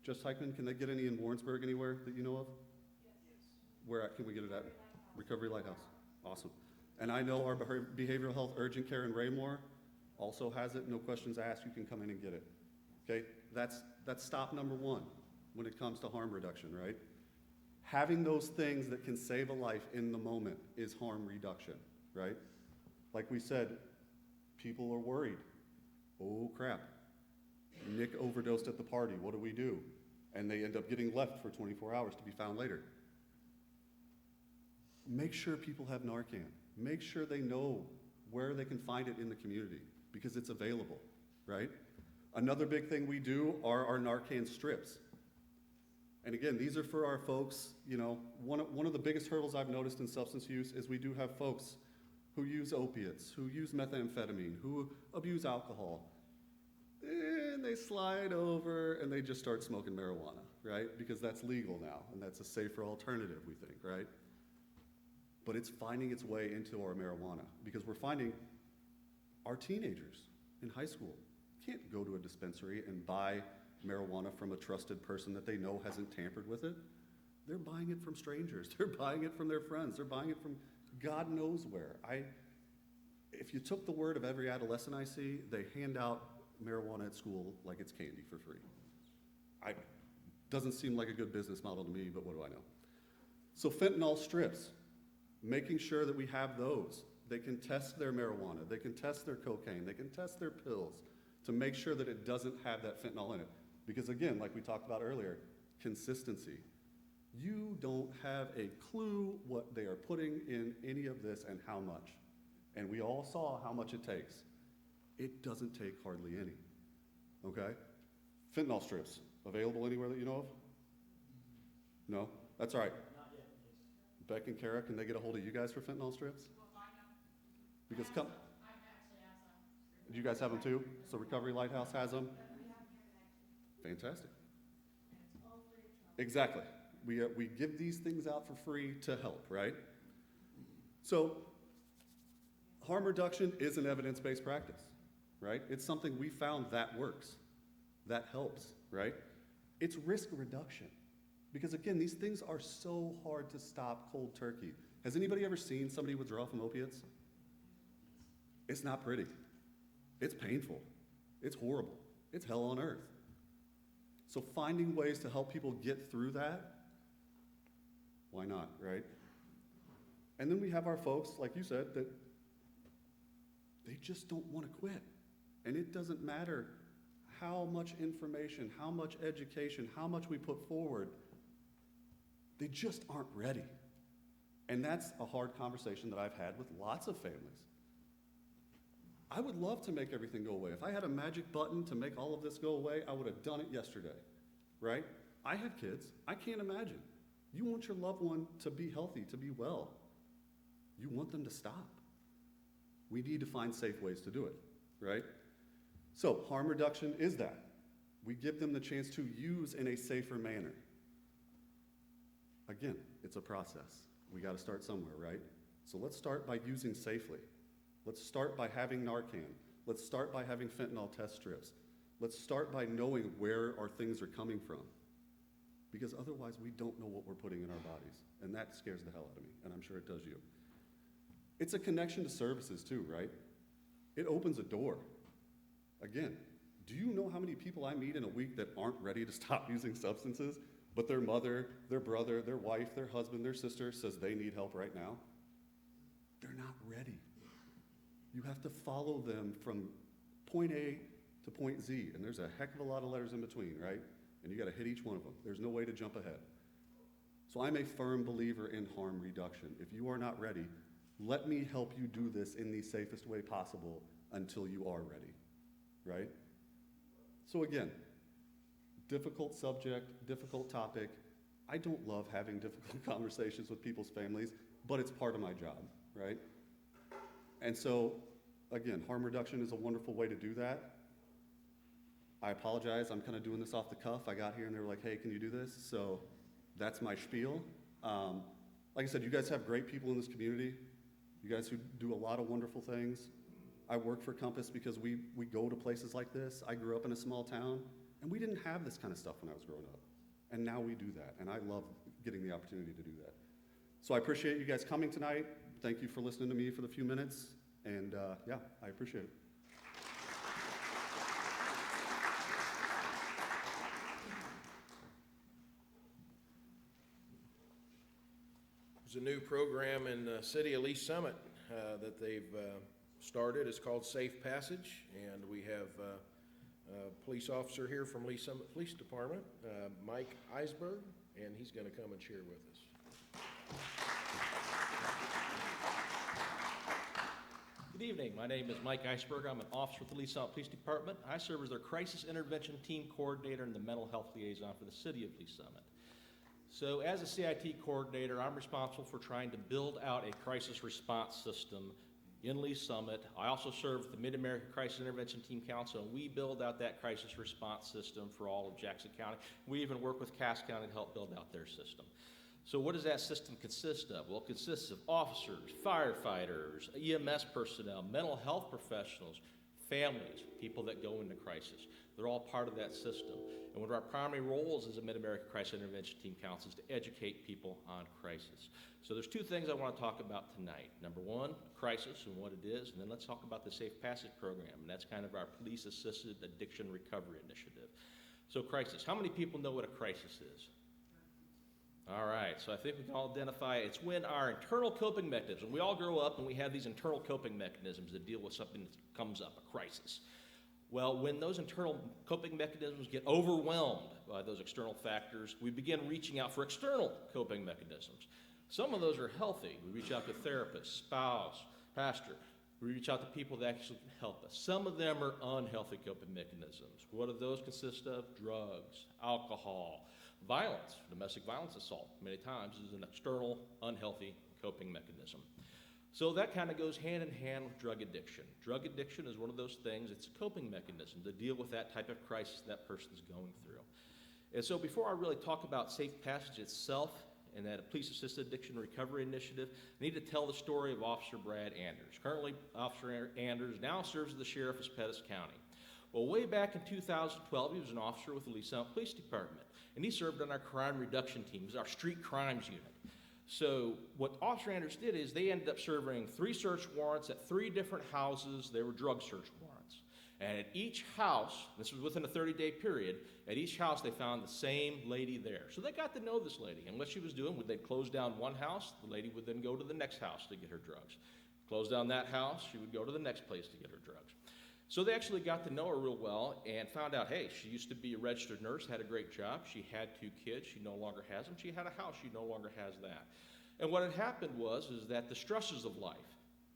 F: Just Teichman, can they get any in Warrensburg anywhere that you know of? Yes. Where can we get it at? Recovery Lighthouse. Awesome. And I know our behavioral health urgent care in Raymore also has it. No questions asked. You can come in and get it. Okay? That's stop number 1 when it comes to harm reduction, right? Having those things that can save a life in the moment is harm reduction, right? Like we said, people are worried. Oh crap. Nick overdosed at the party. What do we do? And they end up getting left for 24 hours to be found later. Make sure people have Narcan. Make sure they know where they can find it in the community because it's available, right? Another big thing we do are our Narcan strips. And again, these are for our folks, you know, one of the biggest hurdles I've noticed in substance use is we do have folks who use opiates, who use methamphetamine, who abuse alcohol. And they slide over and they just start smoking marijuana, right? Because that's legal now and that's a safer alternative, we think, right? But it's finding its way into our marijuana because we're finding our teenagers in high school can't go to a dispensary and buy marijuana from a trusted person that they know hasn't tampered with it. They're buying it from strangers. They're buying it from their friends. They're buying it from God knows where. If you took the word of every adolescent I see, they hand out marijuana at school like it's candy for free. Doesn't seem like a good business model to me, but what do I know? So fentanyl strips, making sure that we have those. They can test their marijuana. They can test their cocaine. They can test their pills to make sure that it doesn't have that fentanyl in it. Because again, like we talked about earlier, consistency. You don't have a clue what they are putting in any of this and how much. And we all saw how much it takes. It doesn't take hardly any, okay? Fentanyl strips, available anywhere that you know of? No? That's all right.
D: Not yet, please.
F: Beck and Kara, can they get a hold of you guys for fentanyl strips? Because come, do you guys have them too? So Recovery Lighthouse has them? Fantastic. Exactly. We give these things out for free to help, right? So harm reduction is an evidence-based practice, right? It's something we found that works, that helps, right? It's risk reduction. Because again, these things are so hard to stop cold turkey. Has anybody ever seen somebody withdraw from opiates? It's not pretty. It's painful. It's horrible. It's hell on earth. So finding ways to help people get through that, why not, right? And then we have our folks, like you said, that they just don't want to quit. And it doesn't matter how much information, how much education, how much we put forward, they just aren't ready. And that's a hard conversation that I've had with lots of families. I would love to make everything go away. If I had a magic button to make all of this go away, I would have done it yesterday, right? I have kids. I can't imagine. You want your loved one to be healthy, to be well. You want them to stop. We need to find safe ways to do it, right? So harm reduction is that. We give them the chance to use in a safer manner. Again, it's a process. We got to start somewhere, right? So let's start by using safely. Let's start by having Narcan. Let's start by having fentanyl test strips. Let's start by knowing where our things are coming from. Because otherwise we don't know what we're putting in our bodies. And that scares the hell out of me, and I'm sure it does you. It's a connection to services too, right? It opens a door. Again, do you know how many people I meet in a week that aren't ready to stop using substances, but their mother, their brother, their wife, their husband, their sister says they need help right now? They're not ready. You have to follow them from point A to point Z, and there's a heck of a lot of letters in between, right? And you got to hit each one of them. There's no way to jump ahead. So I'm a firm believer in harm reduction. If you are not ready, let me help you do this in the safest way possible until you are ready, right? So again, difficult subject, difficult topic. I don't love having difficult conversations with people's families, but it's part of my job, right? And so, again, harm reduction is a wonderful way to do that. I apologize, I'm kind of doing this off the cuff. I got here and they were like, hey, can you do this? So that's my spiel. Like I said, you guys have great people in this community. You guys who do a lot of wonderful things. I work for Compass because we go to places like this. I grew up in a small town, and we didn't have this kind of stuff when I was growing up. And now we do that, and I love getting the opportunity to do that. So I appreciate you guys coming tonight. Thank you for listening to me for the few minutes, and yeah, I appreciate it.
B: There's a new program in the city of Lee Summit that they've started. It's called Safe Passage, and we have a police officer here from Lee Summit Police Department, Mike Eisberg, and he's going to come and share with us.
G: Good evening. My name is Mike Eisberg. I'm an officer with the Lee Summit Police Department. I serve as their Crisis Intervention Team Coordinator and the Mental Health Liaison for the City of Lee Summit. So as a CIT coordinator, I'm responsible for trying to build out a crisis response system in Lee Summit. I also serve with the Mid-America Crisis Intervention Team Council, and we build out that crisis response system for all of Jackson County. We even work with Cass County to help build out their system. So what does that system consist of? Well, it consists of officers, firefighters, EMS personnel, mental health professionals, families, people that go into crisis. They're all part of that system. And one of our primary roles as a Mid-America Crisis Intervention Team Council is to educate people on crisis. So there's two things I want to talk about tonight. Number one, crisis and what it is, and then let's talk about the Safe Passage program, and that's kind of our police-assisted addiction recovery initiative. So crisis, how many people know what a crisis is? All right, so I think we can all identify it's when our internal coping mechanism, we all grow up and we have these internal coping mechanisms that deal with something that comes up, a crisis. Well, when those internal coping mechanisms get overwhelmed by those external factors, we begin reaching out for external coping mechanisms. Some of those are healthy. We reach out to therapists, spouse, pastor. We reach out to people that actually can help us. Some of them are unhealthy coping mechanisms. What do those consist of? Drugs, alcohol, violence, domestic violence assault, many times is an external, unhealthy coping mechanism. So that kind of goes hand in hand with drug addiction. Drug addiction is one of those things, it's a coping mechanism to deal with that type of crisis that person's going through. And so before I really talk about Safe Passage itself and that police-assisted addiction recovery initiative, I need to tell the story of Officer Brad Anders. Currently, Officer Anders now serves as the sheriff of Pettis County. Well, way back in 2012, he was an officer with the Lee Summit Police Department, and he served on our crime reduction team, our street crimes unit. So what Officer Anders did is they ended up serving 3 search warrants at 3 different houses. They were drug search warrants. And at each house, this was within a 30-day period, at each house they found the same lady there. So they got to know this lady, and what she was doing, they'd close down one house, the lady would then go to the next house to get her drugs. Close down that house, she would go to the next place to get her drugs. So they actually got to know her real well and found out, hey, she used to be a registered nurse, had a great job. She had 2 kids. She no longer has them. She had a house. She no longer has that. And what had happened was that the stresses of life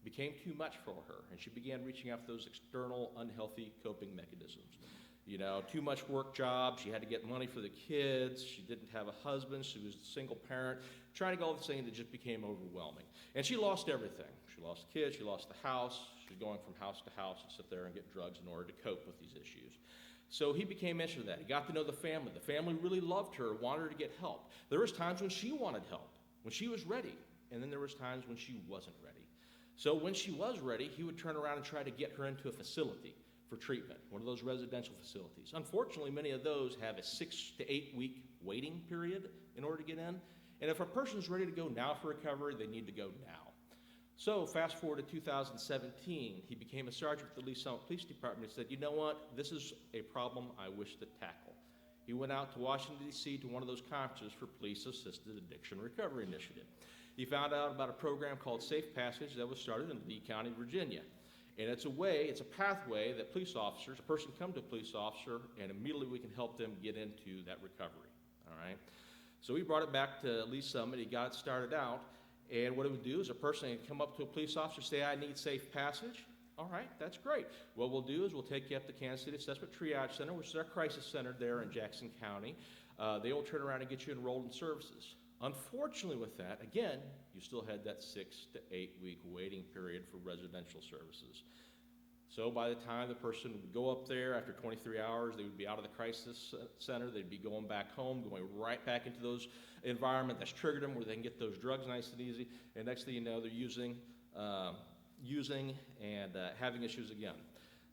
G: became too much for her, and she began reaching out for those external, unhealthy coping mechanisms. You know, too much work job. She had to get money for the kids. She didn't have a husband. She was a single parent. Trying to get all the things that just became overwhelming. And she lost everything. She lost the kids. She lost the house. She's going from house to house and sit there and get drugs in order to cope with these issues. So he became interested in that. He got to know the family. The family really loved her, wanted her to get help. There was times when she wanted help, when she was ready, and then there was times when she wasn't ready. So when she was ready, he would turn around and try to get her into a facility for treatment, one of those residential facilities. Unfortunately, many of those have a 6 to 8 week waiting period in order to get in. And if a person's ready to go now for recovery, they need to go now. So fast forward to 2017, he became a sergeant with the Lee Summit Police Department and said, you know what, this is a problem I wish to tackle. He went out to Washington, D.C. to one of those conferences for Police-Assisted Addiction Recovery Initiative. He found out about a program called Safe Passage that was started in Lee County, Virginia. And it's a pathway that police officers, a person can come to a police officer, and immediately we can help them get into that recovery, all right? So we brought it back to Lee Summit, he got it started out, and what it would do is a person would come up to a police officer, say, I need safe passage. All right, that's great. What we'll do is we'll take you up to Kansas City Assessment Triage Center, which is our crisis center there in Jackson County. They will turn around and get you enrolled in services. Unfortunately with that, again, you still had that 6 to 8 week waiting period for residential services. So by the time the person would go up there after 23 hours, they would be out of the crisis center, they'd be going back home, going right back into those environment that's triggered them where they can get those drugs nice and easy, and next thing you know, they're using and having issues again.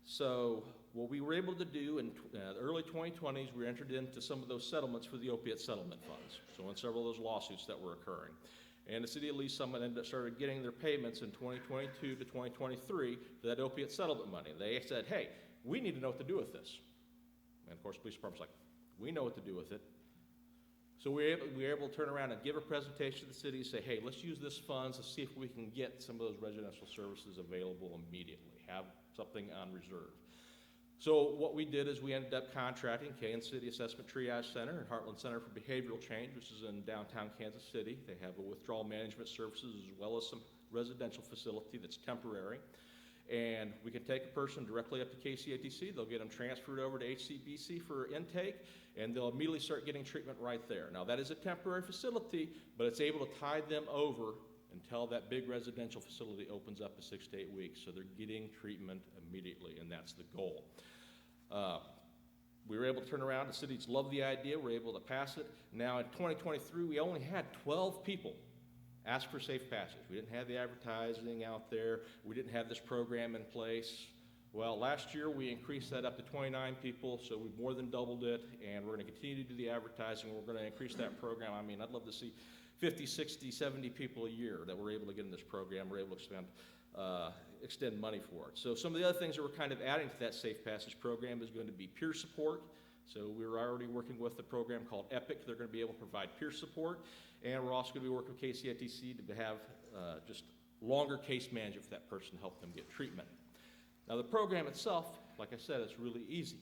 G: So what we were able to do in the early 2020s, we entered into some of those settlements for the opiate settlement funds. So in several of those lawsuits that were occurring. And the city of Lee Summit started getting their payments in 2022 to 2023 for that opiate settlement money. They said, hey, we need to know what to do with this. And of course, the police department's like, we know what to do with it. So we were able to turn around and give a presentation to the city and say, hey, let's use this funds to see if we can get some of those residential services available immediately, have something on reserve. So what we did is we ended up contracting Kansas City Assessment Triage Center and Heartland Center for Behavioral Change, which is in downtown Kansas City. They have a withdrawal management services as well as some residential facility that's temporary. And we can take a person directly up to KCATC, they'll get them transferred over to HCBC for intake, and they'll immediately start getting treatment right there. Now that is a temporary facility, but it's able to tide them over until that big residential facility opens up in 6 to 8 weeks. So they're getting treatment immediately, and that's the goal. We were able to turn around, the cities loved the idea, we were able to pass it. Now in 2023, we only had 12 people ask for safe passage. We didn't have the advertising out there. We didn't have this program in place. Well, last year we increased that up to 29 people, so we've more than doubled it, and we're going to continue to do the advertising. We're going to increase that program. I mean, I'd love to see 50, 60, 70 people a year that we're able to get in this program. We're able to extend money for it. So some of the other things that we're kind of adding to that safe passage program is going to be peer support. So we're already working with a program called EPIC. They're going to be able to provide peer support. And we're also going to be working with KCITC to have just longer case management for that person to help them get treatment. Now the program itself, like I said, it's really easy.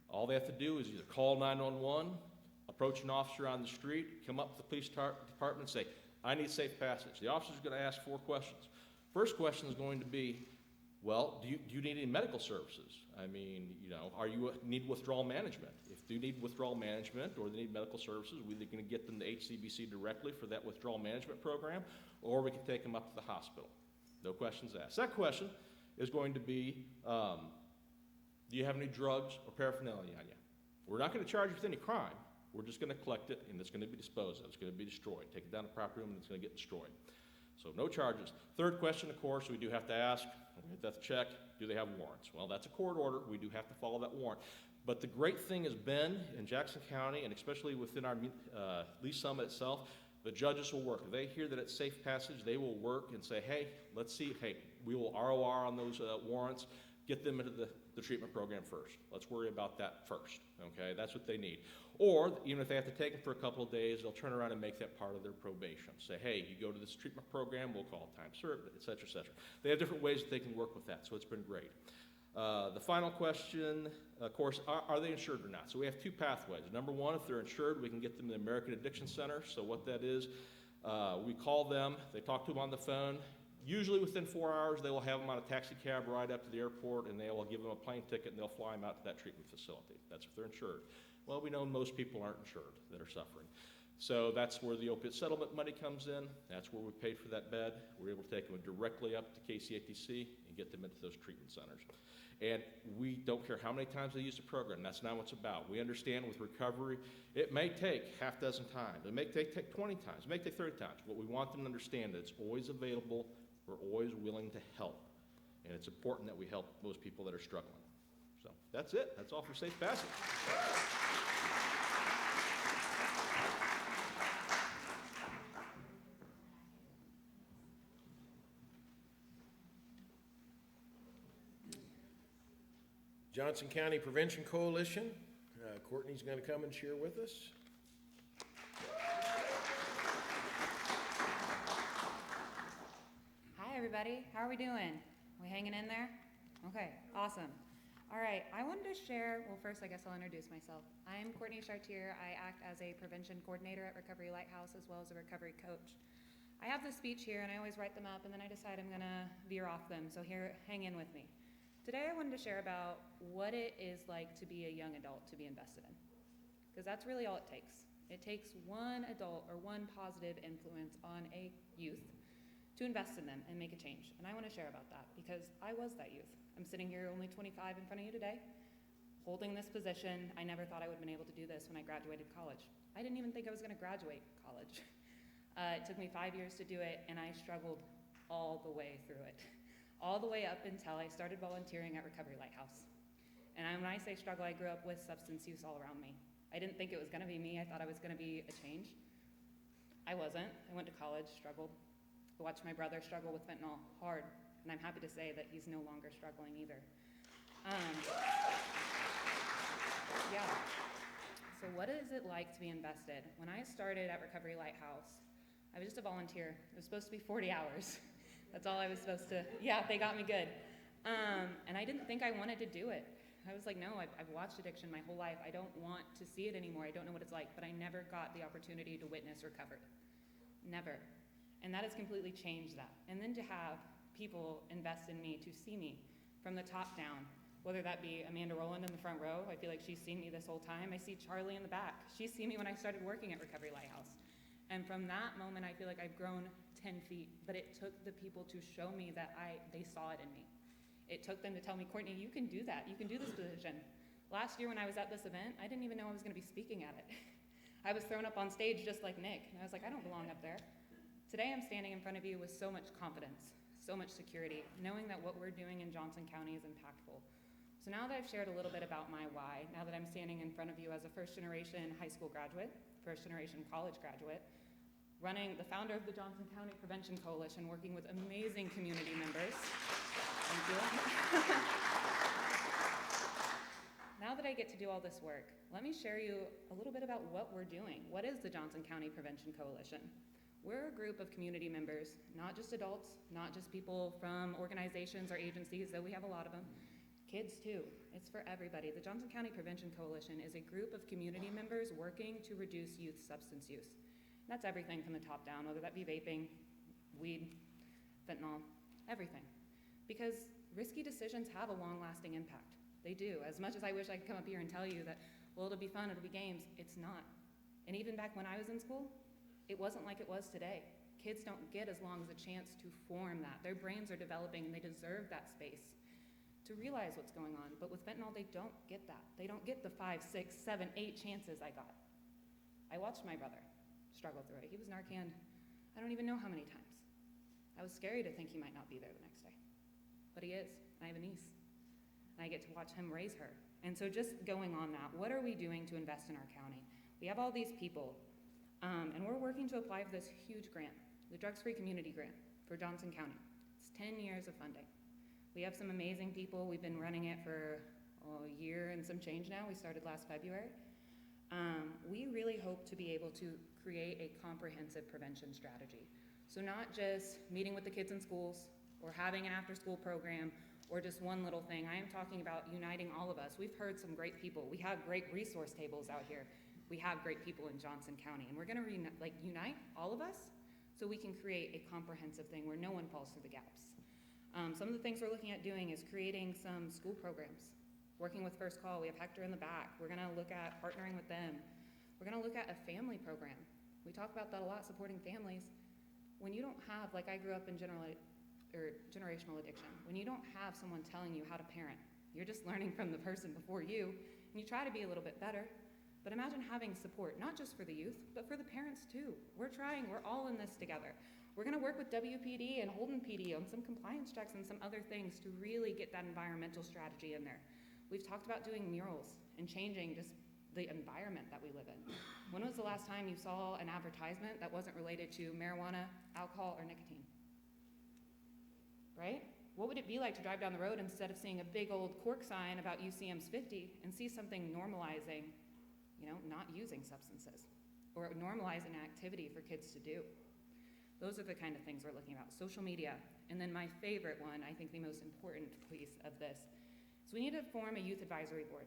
G: All they have to do is either call 911, approach an officer on the street, come up to the police department and say, I need safe passage. The officer's going to ask 4 questions. First question is going to be, well, do you need any medical services? I mean, are you need withdrawal management? If you need withdrawal management or they need medical services, we're either going to get them to HCBC directly for that withdrawal management program, or we can take them up to the hospital. No questions asked. Second question is going to be, do you have any drugs or paraphernalia on you? We're not going to charge you with any crime. We're just going to collect it, and it's going to be disposed of. It's going to be destroyed. Take it down to the property room, and it's going to get destroyed. So no charges. Third question, of course, we do have to ask, we have to check, do they have warrants? Well, that's a court order. We do have to follow that warrant. But the great thing has been in Jackson County, and especially within our Lee Summit itself, the judges will work. If they hear that it's safe passage, they will work and say, hey, let's see, hey, we will ROR on those warrants, get them into the treatment program first. Let's worry about that first, okay? That's what they need. Or, even if they have to take them for a couple of days, they'll turn around and make that part of their probation. Say, hey, you go to this treatment program, we'll call time served, et cetera, et cetera. They have different ways that they can work with that, so it's been great. The final question, of course, are they insured or not? So we have 2 pathways. Number one, if they're insured, we can get them to the American Addiction Center. So what that is, we call them, they talk to them on the phone. Usually within 4 hours, they will have them on a taxi cab ride up to the airport, and they will give them a plane ticket, and they'll fly them out to that treatment facility. That's if they're insured. Well, we know most people aren't insured that are suffering. So that's where the opiate settlement money comes in. That's where we paid for that bed. We're able to take them directly up to KCATC and get them into those treatment centers. And we don't care how many times they use the program. That's not what it's about. We understand with recovery, it may take half dozen times. It may take 20 times. It may take 30 times. What we want them to understand is it's always available. We're always willing to help. And it's important that we help those people that are struggling. So that's it. That's all for Safe Passage.
B: Johnson County Prevention Coalition. Courtney's going to come and share with us.
H: Hi, everybody. How are we doing? We hanging in there? Okay, awesome. All right, I wanted to share, well, first I guess I'll introduce myself. I'm Courtney Chartier. I act as a prevention coordinator at Recovery Lighthouse as well as a recovery coach. I have this speech here and I always write them up and then I decide I'm gonna veer off them, so here, hang in with me. Today I wanted to share about what it is like to be a young adult to be invested in, because that's really all it takes. It takes one adult or one positive influence on a youth to invest in them and make a change. And I want to share about that because I was that youth. I'm sitting here only 25 in front of you today, holding this position. I never thought I would have been able to do this when I graduated college. I didn't even think I was going to graduate college. It took me 5 years to do it, and I struggled all the way through it, all the way up until I started volunteering at Recovery Lighthouse. And when I say struggle, I grew up with substance use all around me. I didn't think it was going to be me. I thought I was going to be a change. I wasn't. I went to college, struggled. I watched my brother struggle with fentanyl hard, and I'm happy to say that he's no longer struggling either. Yeah. So what is it like to be invested? When I started at Recovery Lighthouse, I was just a volunteer. It was supposed to be 40 hours. That's all I was supposed to, yeah, they got me good. And I didn't think I wanted to do it. I was like, no, I've watched addiction my whole life. I don't want to see it anymore. I don't know what it's like, but I never got the opportunity to witness recovery. Never. And that has completely changed that. And then to have people invest in me, to see me from the top down, whether that be Amanda Rowland in the front row, I feel like she's seen me this whole time. I see Charlie in the back. She's seen me when I started working at Recovery Lighthouse. And from that moment, I feel like I've grown 10 feet, but it took the people to show me that they saw it in me. It took them to tell me, Courtney, you can do that. You can do this position. Last year when I was at this event, I didn't even know I was gonna be speaking at it. I was thrown up on stage just like Nick, and I was like, I don't belong up there. Today I'm standing in front of you with so much confidence, so much security, knowing that what we're doing in Johnson County is impactful. So now that I've shared a little bit about my why, now that I'm standing in front of you as a first-generation high school graduate, first-generation college graduate, the founder of the Johnson County Prevention Coalition, working with amazing community members. Thank you. Now that I get to do all this work, let me share you a little bit about what we're doing. What is the Johnson County Prevention Coalition? We're a group of community members, not just adults, not just people from organizations or agencies, though we have a lot of them, kids too. It's for everybody. The Johnson County Prevention Coalition is a group of community members working to reduce youth substance use. And that's everything from the top down, whether that be vaping, weed, fentanyl, everything. Because risky decisions have a long-lasting impact. They do. As much as I wish I could come up here and tell you that, well, it'll be fun, it'll be games, it's not. And even back when I was in school, it wasn't like it was today. Kids don't get as long as a chance to form that. Their brains are developing and they deserve that space to realize what's going on. But with fentanyl, they don't get that. They don't get the 5, 6, 7, 8 chances I got. I watched my brother struggle through it. He was Narcaned, I don't even know how many times. I was scary to think he might not be there the next day. But he is. I have a niece. And I get to watch him raise her. And so just going on that, what are we doing to invest in our county? We have all these people. And we're working to apply for this huge grant, the Drugs-Free Community Grant for Johnson County. It's 10 years of funding. We have some amazing people. We've been running it for a year and some change now. We started last February. We really hope to be able to create a comprehensive prevention strategy. So not just meeting with the kids in schools or having an after-school program or just one little thing. I am talking about uniting all of us. We've heard some great people. We have great resource tables out here. We have great people in Johnson County, and we're gonna unite all of us so we can create a comprehensive thing where no one falls through the gaps. Some of the things we're looking at doing is creating some school programs, working with First Call. We have Hector in the back. We're gonna look at partnering with them. We're gonna look at a family program. We talk about that a lot, supporting families. When you don't have, like I grew up in generational addiction, when you don't have someone telling you how to parent, you're just learning from the person before you, and you try to be a little bit better. But imagine having support, not just for the youth, but for the parents too. We're all in this together. We're gonna work with WPD and Holden PD on some compliance checks and some other things to really get that environmental strategy in there. We've talked about doing murals and changing just the environment that we live in. When was the last time you saw an advertisement that wasn't related to marijuana, alcohol, or nicotine? Right? What would it be like to drive down the road instead of seeing a big old cork sign about UCM's 50 and see something normalizing not using substances, or normalizing an activity for kids to do? Those are the kind of things we're looking at. Social media. And then my favorite one, I think the most important piece of this, So we need to form a youth advisory board.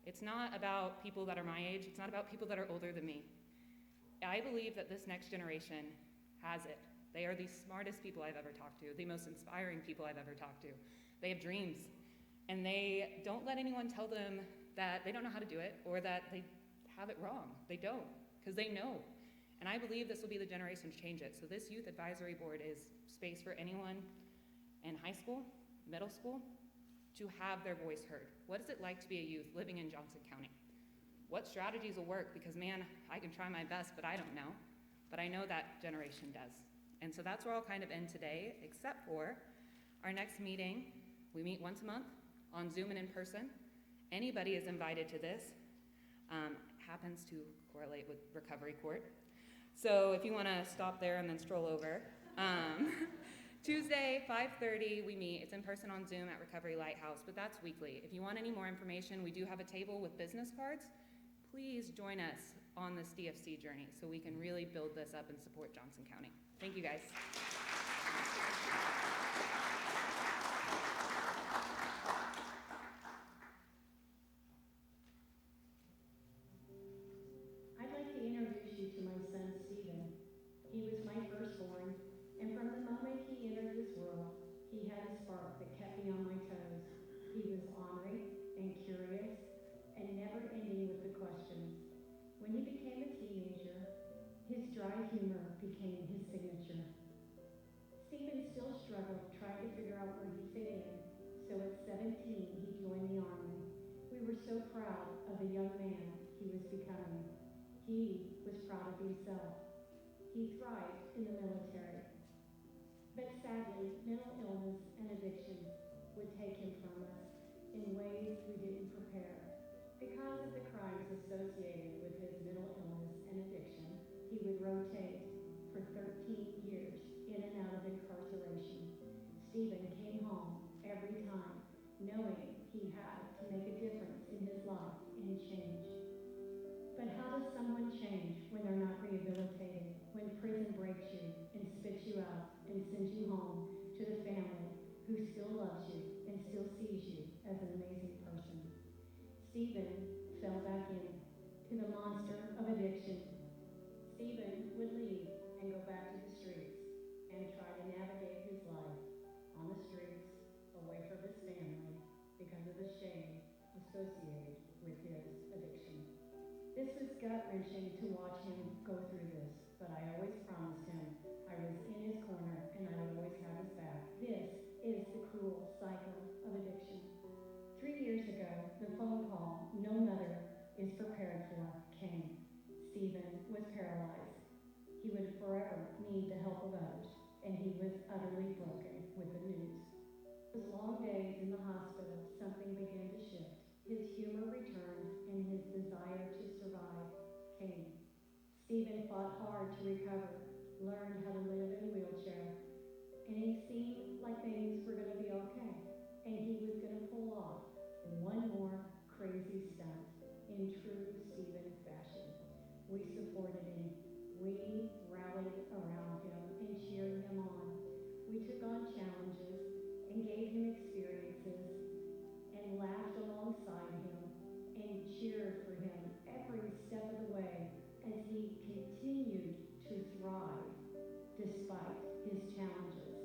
H: It's not about people that are my age. It's not about people that are older than me. I believe that this next generation has it. They are the smartest people I've ever talked to, the most inspiring people I've ever talked to. They have dreams, and they don't let anyone tell them that they don't know how to do it or that they have it wrong. They don't, because they know. And I believe this will be the generation to change it. So this youth advisory board is space for anyone in high school, middle school, to have their voice heard. What is it like to be a youth living in Johnson County? What strategies will work? Because man, I can try my best, but I don't know. But I know that generation does. And so that's where I'll kind of end today, except for our next meeting. We meet once a month on Zoom and in person. Anybody is invited to this. Happens to correlate with recovery court. So if you want to stop there and then stroll over. Tuesday, 5:30, we meet. It's in person on Zoom at Recovery Lighthouse, but that's weekly. If you want any more information, we do have a table with business cards. Please join us on this DFC journey so we can really build this up and support Johnson County. Thank you, guys.
I: I'd like to introduce you to my son, Stephen. He was my firstborn, and from the moment he entered this world, he had a spark that kept me on my toes. He was ornery and curious and never ending with the questions. When he became a teenager, his dry humor became his signature. Stephen still struggled trying to figure out where he fit in, so at 17, he joined the Army. We were so proud of the young man he was becoming. He was proud of himself. He thrived in the military. But sadly, mental illness and addiction would take him from us in ways we didn't prepare. Because of the crimes associated with his mental illness and addiction, he would rotate for 13 years in and out of incarceration. Stephen came home every time knowing he had to make a difference in his life and change. But how does someone change when they're not rehabilitated, when prison breaks you and spits you out and sends you home to the family who still loves you and still sees you as an amazing person? Stephen fell back into the monster of addiction. Stephen would leave and go back to the streets and try to navigate his life on the streets, away from his family, because of the shame associated with his addiction. This was gut-wrenching to watch him go through this, but I always promised him I was in his corner and I would always have his back. This is the cruel cycle of addiction. 3 years ago, the phone call no mother is prepared for came. Stephen was paralyzed. He would forever need the help of others, and he was utterly broken with the news. His long days in the hospital, something began to shift. His humor returned, and his desire to survive came. Stephen fought hard to recover, learned how to live in a wheelchair, and it seemed like things were going to be okay, and he was going to pull off one more crazy stunt in true Stephen fashion. We supported him. We rallied around him and cheered him on. We took on challenges and gave him experiences and laughed alongside him and cheered for him every step of the way as he continued to thrive despite his challenges.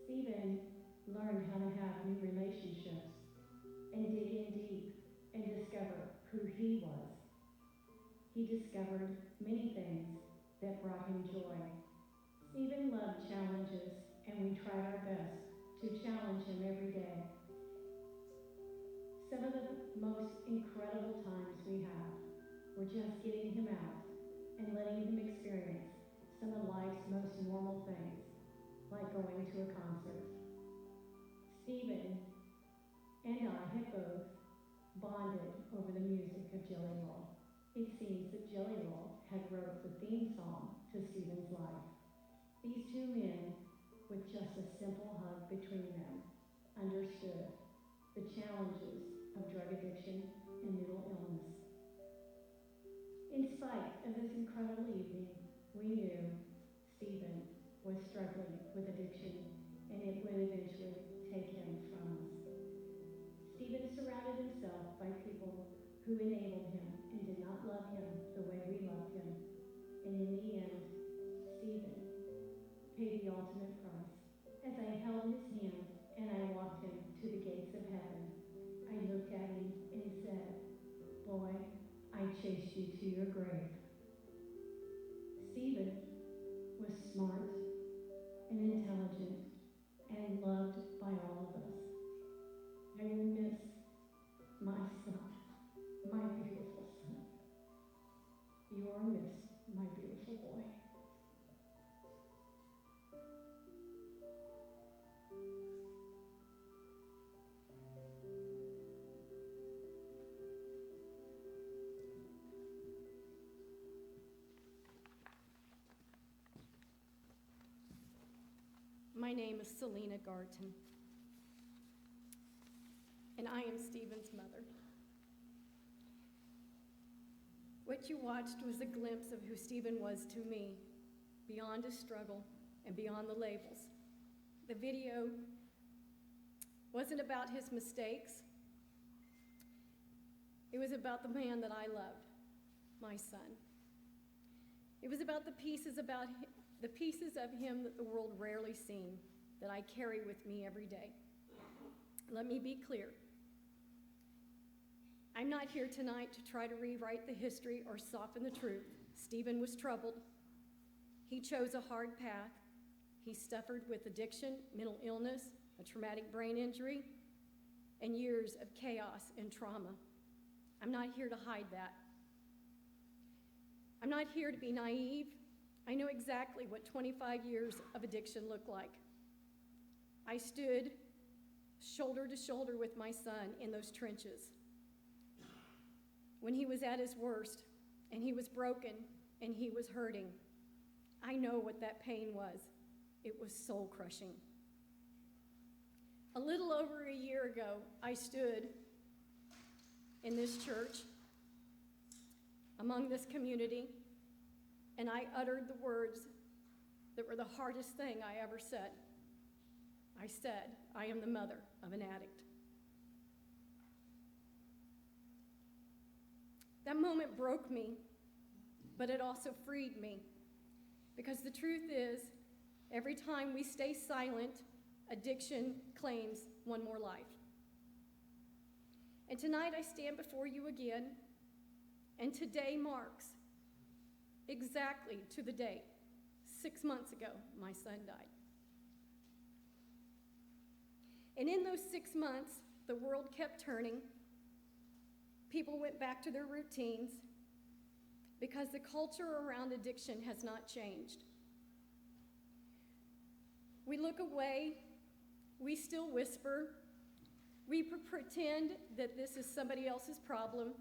I: Stephen learned how to have new relationships and dig in deep and discover who he was. He discovered many things that brought him joy. Stephen loved challenges, and we tried our best to challenge him every day. Some of the most incredible times we have were just getting him out and letting him experience some of life's most normal things, like going to a concert. Stephen and I have both bonded over the music of Jelly Roll. It seems that Jelly Roll had wrote the theme song to Stephen's life. These two men, with just a simple hug between them, understood the challenges of drug addiction and mental illness. In spite of this incredible evening, we knew Stephen was struggling with addiction, and it would eventually take him from us. Stephen surrounded himself by people who enabled him and did not love him the way we loved him. And in the end, Stephen paid the ultimate price. As I held his hand and I walked him to the gates of heaven, I looked at him and said, "Boy, I chased you to your grave." Stephen was smart and intelligent and loved by all of us. I will miss my son, my beautiful son. You are missed, my beautiful boy.
J: My name is Selena Garton, and I am Stephen's mother. What you watched was a glimpse of who Stephen was to me, beyond his struggle and beyond the labels. The video wasn't about his mistakes. It was about the man that I loved, my son. It was about the pieces of him that the world rarely seen, that I carry with me every day. Let me be clear. I'm not here tonight to try to rewrite the history or soften the truth. Stephen was troubled. He chose a hard path. He suffered with addiction, mental illness, a traumatic brain injury, and years of chaos and trauma. I'm not here to hide that. I'm not here to be naive. I know exactly what 25 years of addiction looked like. I stood shoulder to shoulder with my son in those trenches when he was at his worst and he was broken and he was hurting. I know what that pain was. It was soul crushing. A little over a year ago, I stood in this church among this community, and I uttered the words that were the hardest thing I ever said. I said, "I am the mother of an addict." That moment broke me, but it also freed me, because the truth is, every time we stay silent, addiction claims one more life. And tonight I stand before you again, and today marks exactly to the date, 6 months ago, my son died. And in those 6 months, the world kept turning. People went back to their routines because the culture around addiction has not changed. We look away, we still whisper, we pretend that this is somebody else's problem.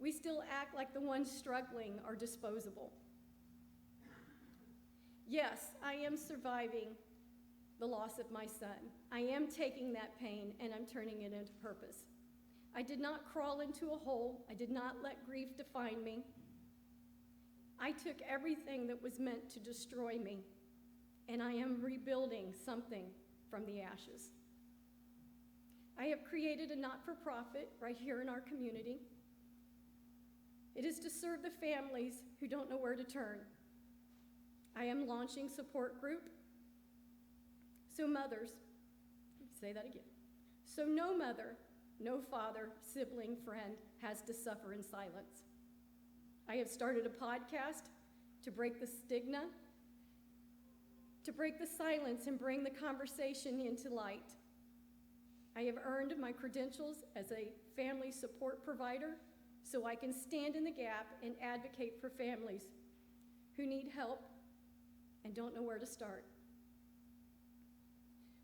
J: We still act like the ones struggling are disposable. Yes, I am surviving the loss of my son. I am taking that pain and I'm turning it into purpose. I did not crawl into a hole. I did not let grief define me. I took everything that was meant to destroy me, and I am rebuilding something from the ashes. I have created a not-for-profit right here in our community. It is to serve the families who don't know where to turn. I am launching support group. So mothers, let me say that again. So no mother, no father, sibling, friend has to suffer in silence. I have started a podcast to break the stigma, to break the silence and bring the conversation into light. I have earned my credentials as a family support provider so I can stand in the gap and advocate for families who need help and don't know where to start.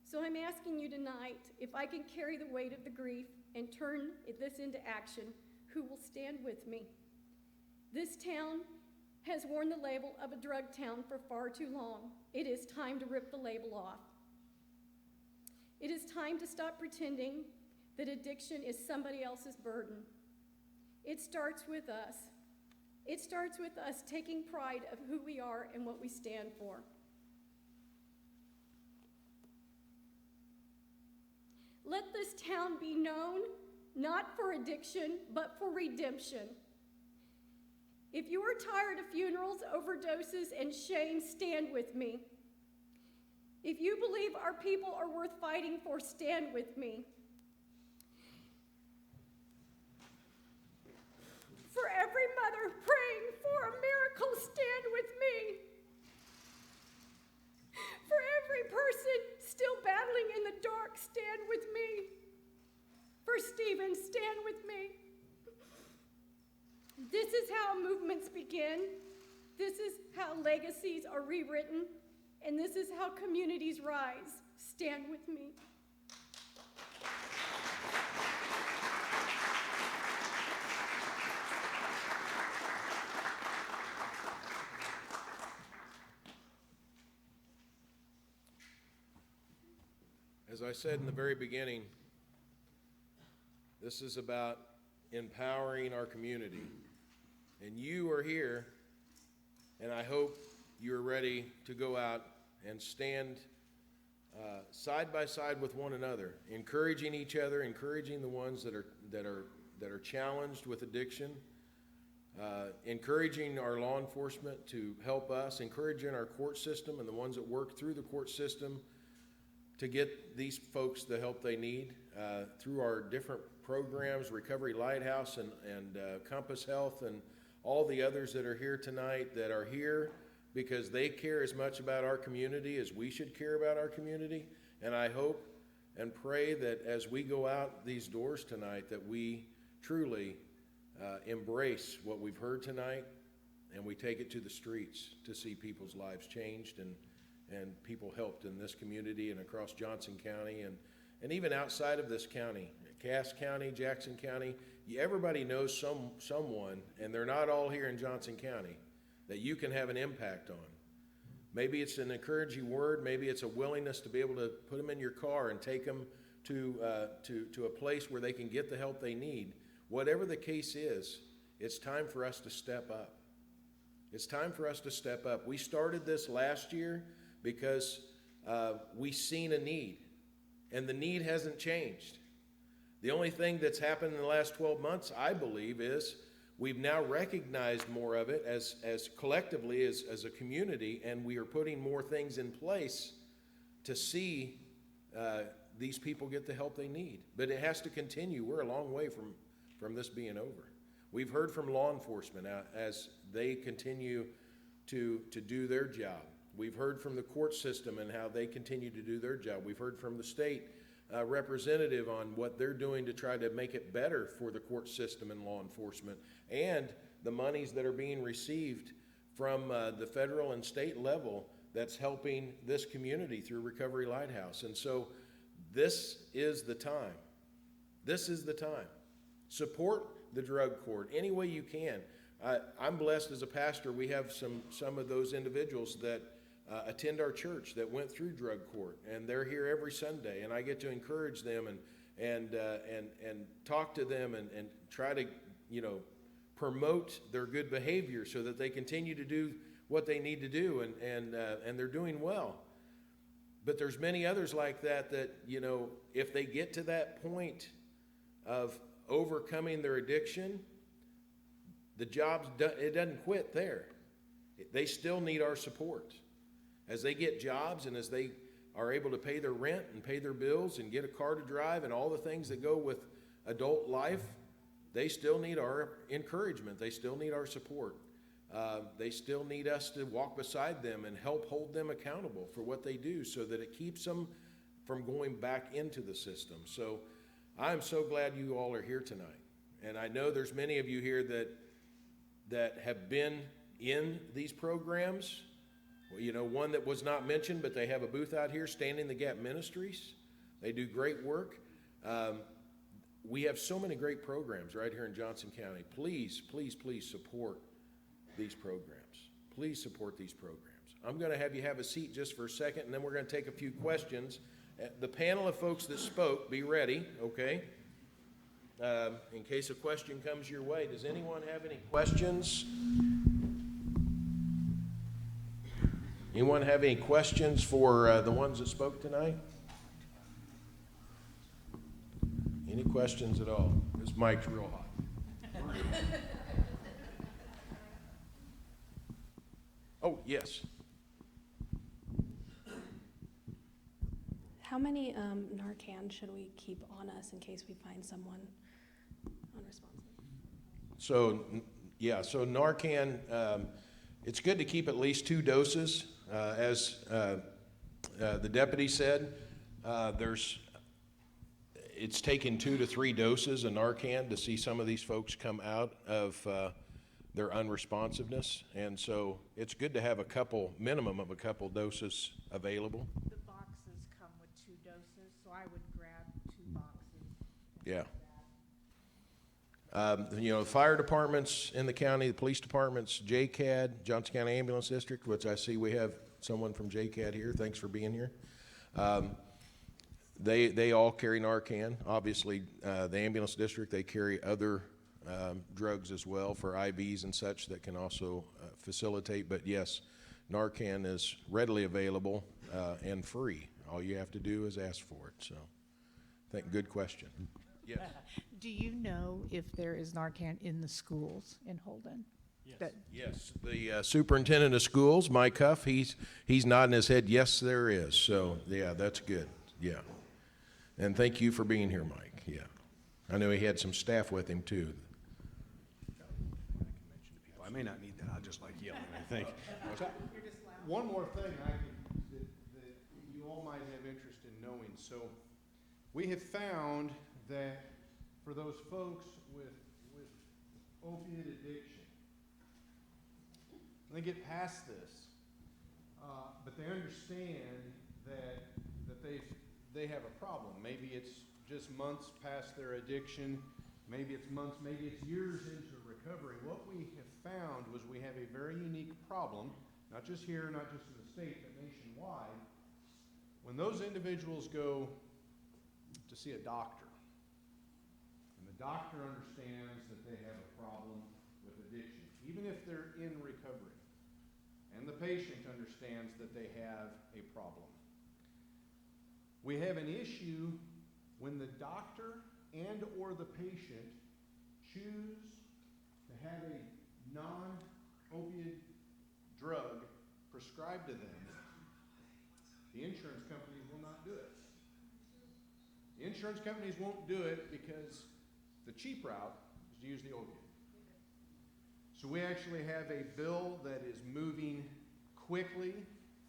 J: So I'm asking you tonight, if I can carry the weight of the grief and turn this into action, who will stand with me? This town has worn the label of a drug town for far too long. It is time to rip the label off. It is time to stop pretending that addiction is somebody else's burden. It starts with us. It starts with us taking pride of who we are and what we stand for. Let this town be known, not for addiction, but for redemption. If you are tired of funerals, overdoses, and shame, stand with me. If you believe our people are worth fighting for, stand with me. For every mother praying for a miracle, stand with me. For every person still battling in the dark, stand with me. For Stephen, stand with me. This is how movements begin. This is how legacies are rewritten. And this is how communities rise. Stand with me.
B: As I said in the very beginning, this is about empowering our community. And you are here, and I hope you're ready to go out and stand side by side with one another, encouraging each other, encouraging the ones that are challenged with addiction, encouraging our law enforcement to help us, encouraging our court system and the ones that work through the court system to get these folks the help they need through our different programs, Recovery Lighthouse and Compass Health, and all the others that are here tonight that are here because they care as much about our community as we should care about our community. And I hope and pray that as we go out these doors tonight that we truly embrace what we've heard tonight and we take it to the streets to see people's lives changed and people helped in this community and across Johnson County and even outside of this county, Cass County, Jackson County. Everybody knows someone, and they're not all here in Johnson County, that you can have an impact on. Maybe it's an encouraging word, maybe it's a willingness to be able to put them in your car and take them to a place where they can get the help they need. Whatever the case is, it's time for us to step up. It's time for us to step up. We started this last year because we seen a need, and the need hasn't changed. The only thing that's happened in the last 12 months, I believe, is we've now recognized more of it as collectively as a community, and we are putting more things in place to see these people get the help they need. But it has to continue. We're a long way from this being over. We've heard from law enforcement as they continue to do their job. We've heard from the court system and how they continue to do their job. We've heard from the state representative on what they're doing to try to make it better for the court system and law enforcement, and the monies that are being received from the federal and state level that's helping this community through Recovery Lighthouse. And so this is the time. This is the time. Support the drug court any way you can. I'm blessed as a pastor. We have some of those individuals that attend our church that went through drug court, and they're here every Sunday, and I get to encourage them and talk to them and try to promote their good behavior so that they continue to do what they need to do, and they're doing well. But there's many others like that if they get to that point of overcoming their addiction, the job, it doesn't quit there. They still need our support. As they get jobs and as they are able to pay their rent and pay their bills and get a car to drive and all the things that go with adult life, they still need our encouragement. They still need our support. They still need us to walk beside them and help hold them accountable for what they do so that it keeps them from going back into the system. So I'm so glad you all are here tonight. And I know there's many of you here that have been in these programs. One that was not mentioned, but they have a booth out here, Standing the Gap Ministries. They do great work. We have so many great programs right here in Johnson County. Please, please, please support these programs. Please support these programs. I'm going to have you have a seat just for a second, and then we're going to take a few questions. The panel of folks that spoke, be ready, okay? In case a question comes your way. Does anyone have any questions? Anyone have any questions for the ones that spoke tonight? questions at all? This mic's real hot. Oh, yes.
K: How many Narcan should we keep on us in case we find someone unresponsive?
B: So, so Narcan, it's good to keep at least 2 doses. As the deputy said, it's taken 2 to 3 doses of Narcan to see some of these folks come out of their unresponsiveness. And so it's good to have minimum of a couple doses available.
L: The boxes come with 2 doses, so I would grab 2 boxes.
B: Yeah. Fire departments in the county, the police departments, JCAD, Johnson County Ambulance District, which I see we have someone from JCAD here. Thanks for being here. They all carry Narcan. Obviously, the ambulance district, they carry other drugs as well for IVs and such that can also facilitate. But yes, Narcan is readily available and free. All you have to do is ask for it. So, good question. Yes.
L: Do you know if there is Narcan in the schools in Holden?
C: Yes.
B: Yes, the superintendent of schools, Mike Huff, he's nodding his head, yes, there is. So, yeah, that's good. Yeah. And thank you for being here, Mike. Yeah. I know he had some staff with him, too.
A: I may not need that, I'll just like yelling, I think. One more thing that you all might have interest in knowing. So we have found that for those folks with opiate addiction, when they get past this, but they understand that they have a problem. Maybe it's just months past their addiction, maybe it's months, maybe it's years into recovery. What we have found was we have a very unique problem, not just here, not just in the state, but nationwide. When those individuals go to see a doctor, and the doctor understands that they have a problem with addiction, even if they're in recovery, and the patient understands that they have a problem. We have an issue when the doctor and or the patient choose to have a non-opioid drug prescribed to them. The insurance companies will not do it. The insurance companies won't do it because the cheap route is to use the opioid. So we actually have a bill that is moving quickly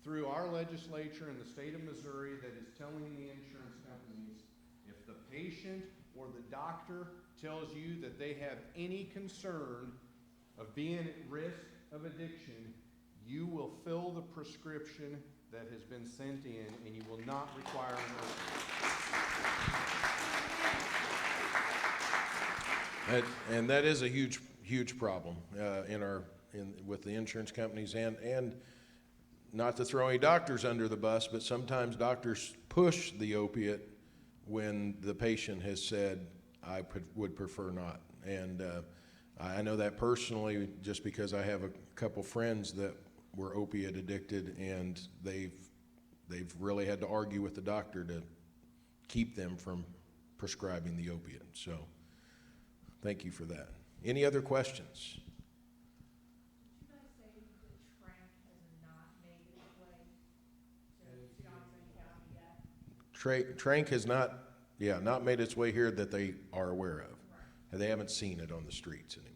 A: through our legislature in the state of Missouri that is telling the insurance companies, if the patient or the doctor tells you that they have any concern of being at risk of addiction, you will fill the prescription that has been sent in and you will not require an opioid.
B: And that is a huge problem with the insurance companies, and not to throw any doctors under the bus, but sometimes doctors push the opiate when the patient has said, I would prefer not. And I know that personally just because I have a couple friends that were opiate addicted, and they've really had to argue with the doctor to keep them from prescribing the opiate. So thank you for that. Any other questions?
L: Did you guys say that Trank has not made its way to Johnson County yet?
B: Trank has not made its way here that they are aware of. Right. They haven't seen it on the streets anyway.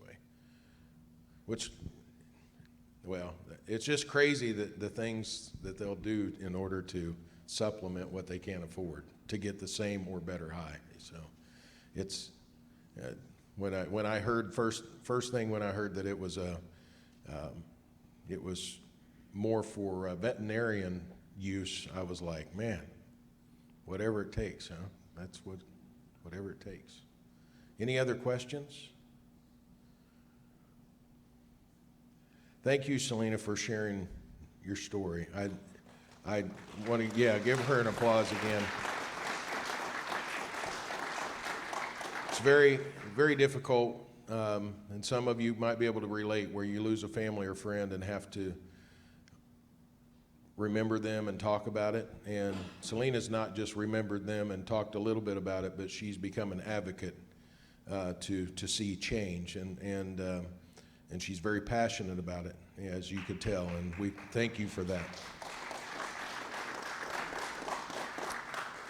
B: It's just crazy that the things that they'll do in order to supplement what they can't afford to get the same or better high. So it's when I heard first thing when I heard that it was more for veterinarian use, I was like, man, whatever it takes, huh? That's whatever it takes. Any other questions? Thank you, Selena, for sharing your story. I want to, give her an applause again. It's very, very difficult, and some of you might be able to relate, where you lose a family or friend and have to remember them and talk about it. And Selena's not just remembered them and talked a little bit about it, but she's become an advocate to see change, and she's very passionate about it, as you could tell, and we thank you for that.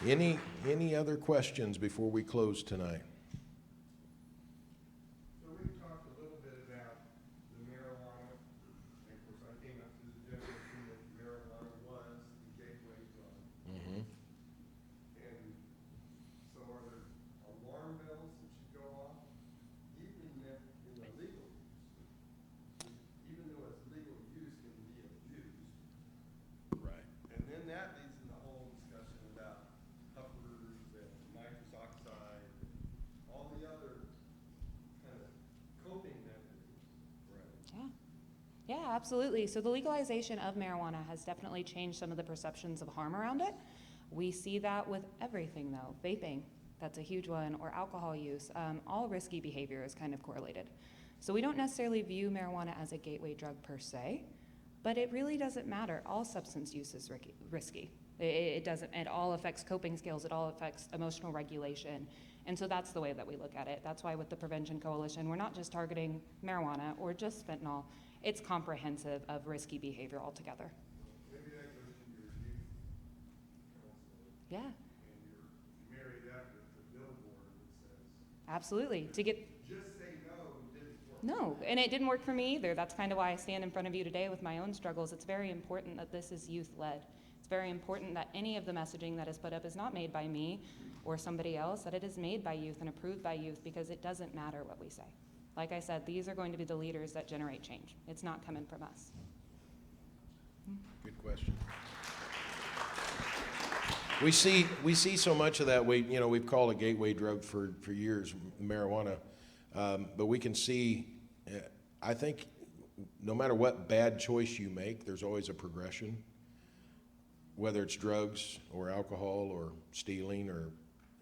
B: Any other questions before we close tonight?
A: So we talked a little bit about the marijuana, and of course I came up to the definition that marijuana was the gateway drug.
B: Mm-hmm.
A: And so are there alarm bells that should go off, even if in the legal use? Even though it's legal use can be abused.
B: Right.
A: And then that leads in the whole discussion about puffers and nitrous oxide, all the other kind of coping mechanisms.
B: Right.
H: Yeah. Yeah, absolutely. So the legalization of marijuana has definitely changed some of the perceptions of harm around it. We see that with everything though. Vaping, that's a huge one, or alcohol use. All risky behavior is kind of correlated. So we don't necessarily view marijuana as a gateway drug per se, but it really doesn't matter. All substance use is risky. It doesn't, it all affects coping skills, it all affects emotional regulation. And so that's the way that we look at it. That's why with the Prevention Coalition, we're not just targeting marijuana or just fentanyl. It's comprehensive of risky behavior altogether.
A: Maybe that goes to your youth counselor.
H: Yeah,
A: And you marry that with the billboard that says,
H: absolutely. To get
A: just say no, didn't work.
H: No, and it didn't work for me either. That's kind of why I stand in front of you today with my own struggles. It's very important that this is youth-led. It's very important that any of the messaging that is put up is not made by me or somebody else, that it is made by youth and approved by youth, because it doesn't matter what we say. Like I said, these are going to be the leaders that generate change. It's not coming from us.
B: Good question. We see so much of that. We've called a gateway drug for years, marijuana, but we can see. I think no matter what bad choice you make, there's always a progression. Whether it's drugs or alcohol or stealing, or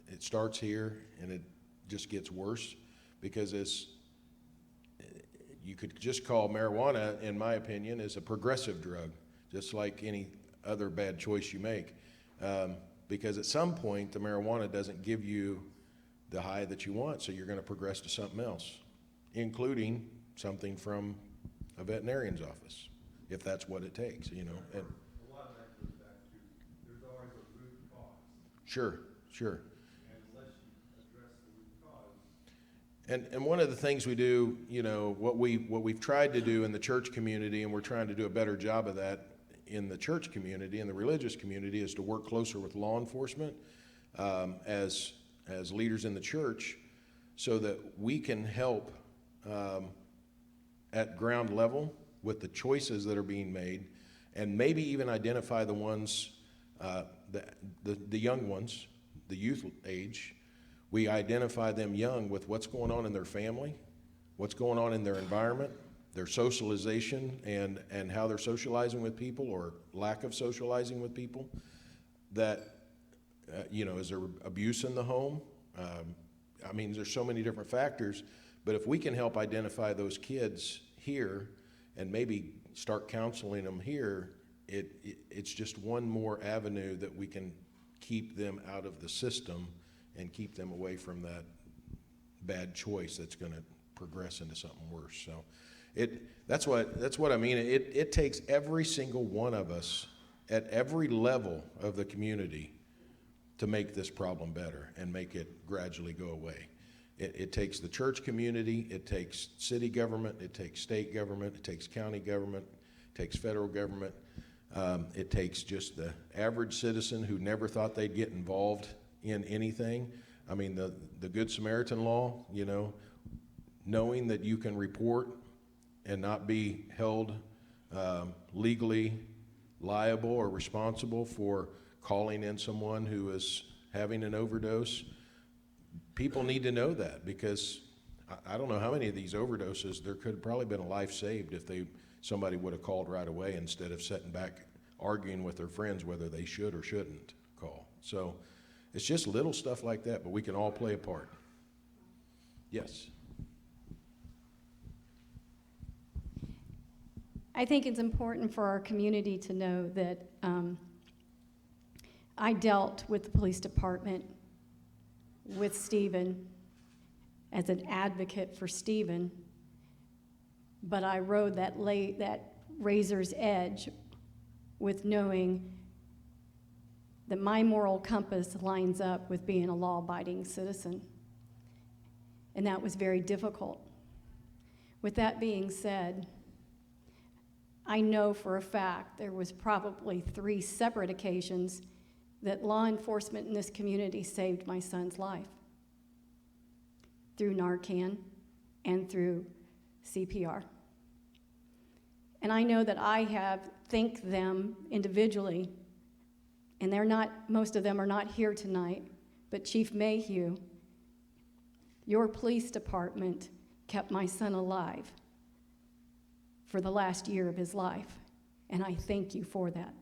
B: it starts here and it just gets worse, because you could just call marijuana, in my opinion, is a progressive drug, just like any other bad choice you make. Because at some point, the marijuana doesn't give you the high that you want, so you're going to progress to something else, including something from a veterinarian's office, if that's what it takes, And
A: A lot of that goes back to, there's always a root cause.
B: sure.
A: And unless you address the root cause.
B: And one of the things we do, what we've tried to do in the church community, and we're trying to do a better job of that in the church community, in the religious community, is to work closer with law enforcement as leaders in the church, so that we can help at ground level with the choices that are being made, and maybe even identify the ones, the young ones, the youth age. We identify them young with what's going on in their family, what's going on in their environment, their socialization, and how they're socializing with people, or lack of socializing with people. That, is there abuse in the home? There's so many different factors, but if we can help identify those kids here and maybe start counseling them here, it's just one more avenue that we can keep them out of the system and keep them away from that bad choice that's going to progress into something worse. So that's what I mean. It takes every single one of us at every level of the community to make this problem better and make it gradually go away. It takes the church community, it takes city government, it takes state government, it takes county government, it takes federal government. It takes just the average citizen who never thought they'd get involved in anything. The Good Samaritan law, knowing that you can report and not be held legally liable or responsible for calling in someone who is having an overdose. People need to know that, because I don't know how many of these overdoses, there could have probably been a life saved if somebody would have called right away, instead of sitting back arguing with their friends whether they should or shouldn't call. So it's just little stuff like that, but we can all play a part. Yes.
J: I think it's important for our community to know that I dealt with the police department, with Stephen, as an advocate for Stephen, but I rode that razor's edge with knowing that my moral compass lines up with being a law-abiding citizen. And that was very difficult. With that being said, I know for a fact there was probably 3 separate occasions that law enforcement in this community saved my son's life through Narcan and through CPR. And I know that I have thanked them individually, and most of them are not here tonight, but Chief Mayhew, your police department kept my son alive for the last year of his life, and I thank you for that.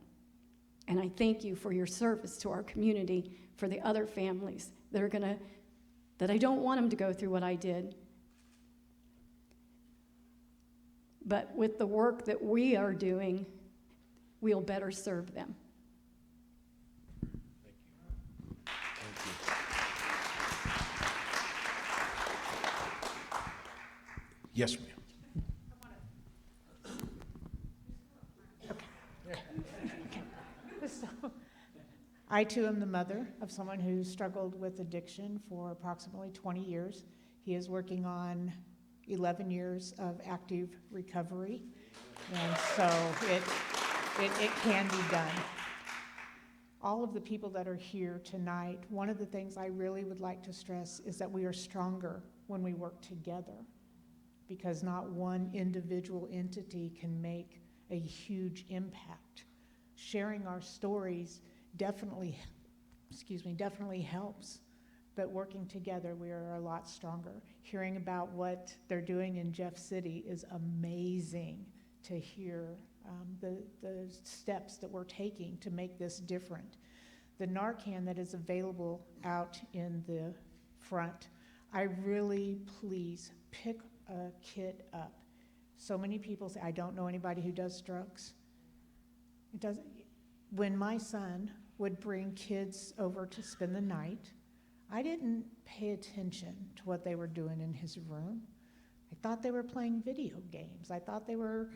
J: And I thank you for your service to our community, for the other families that I don't want them to go through what I did. But with the work that we are doing, we'll better serve them.
B: Yes, ma'am.
L: So, I too am the mother of someone who struggled with addiction for approximately 20 years. He is working on 11 years of active recovery, and so it can be done. All of the people that are here tonight, one of the things I really would like to stress is that we are stronger when we work together, because not one individual entity can make a huge impact. Sharing our stories definitely helps, but working together, we are a lot stronger. Hearing about what they're doing in Jeff City is amazing to hear the steps that we're taking to make this different. The Narcan that is available out in the front, I really, please pick a kid up. So many people say, I don't know anybody who does drugs. It doesn't. When my son would bring kids over to spend the night, I didn't pay attention to what they were doing in his room. I thought they were playing video games. I thought they were,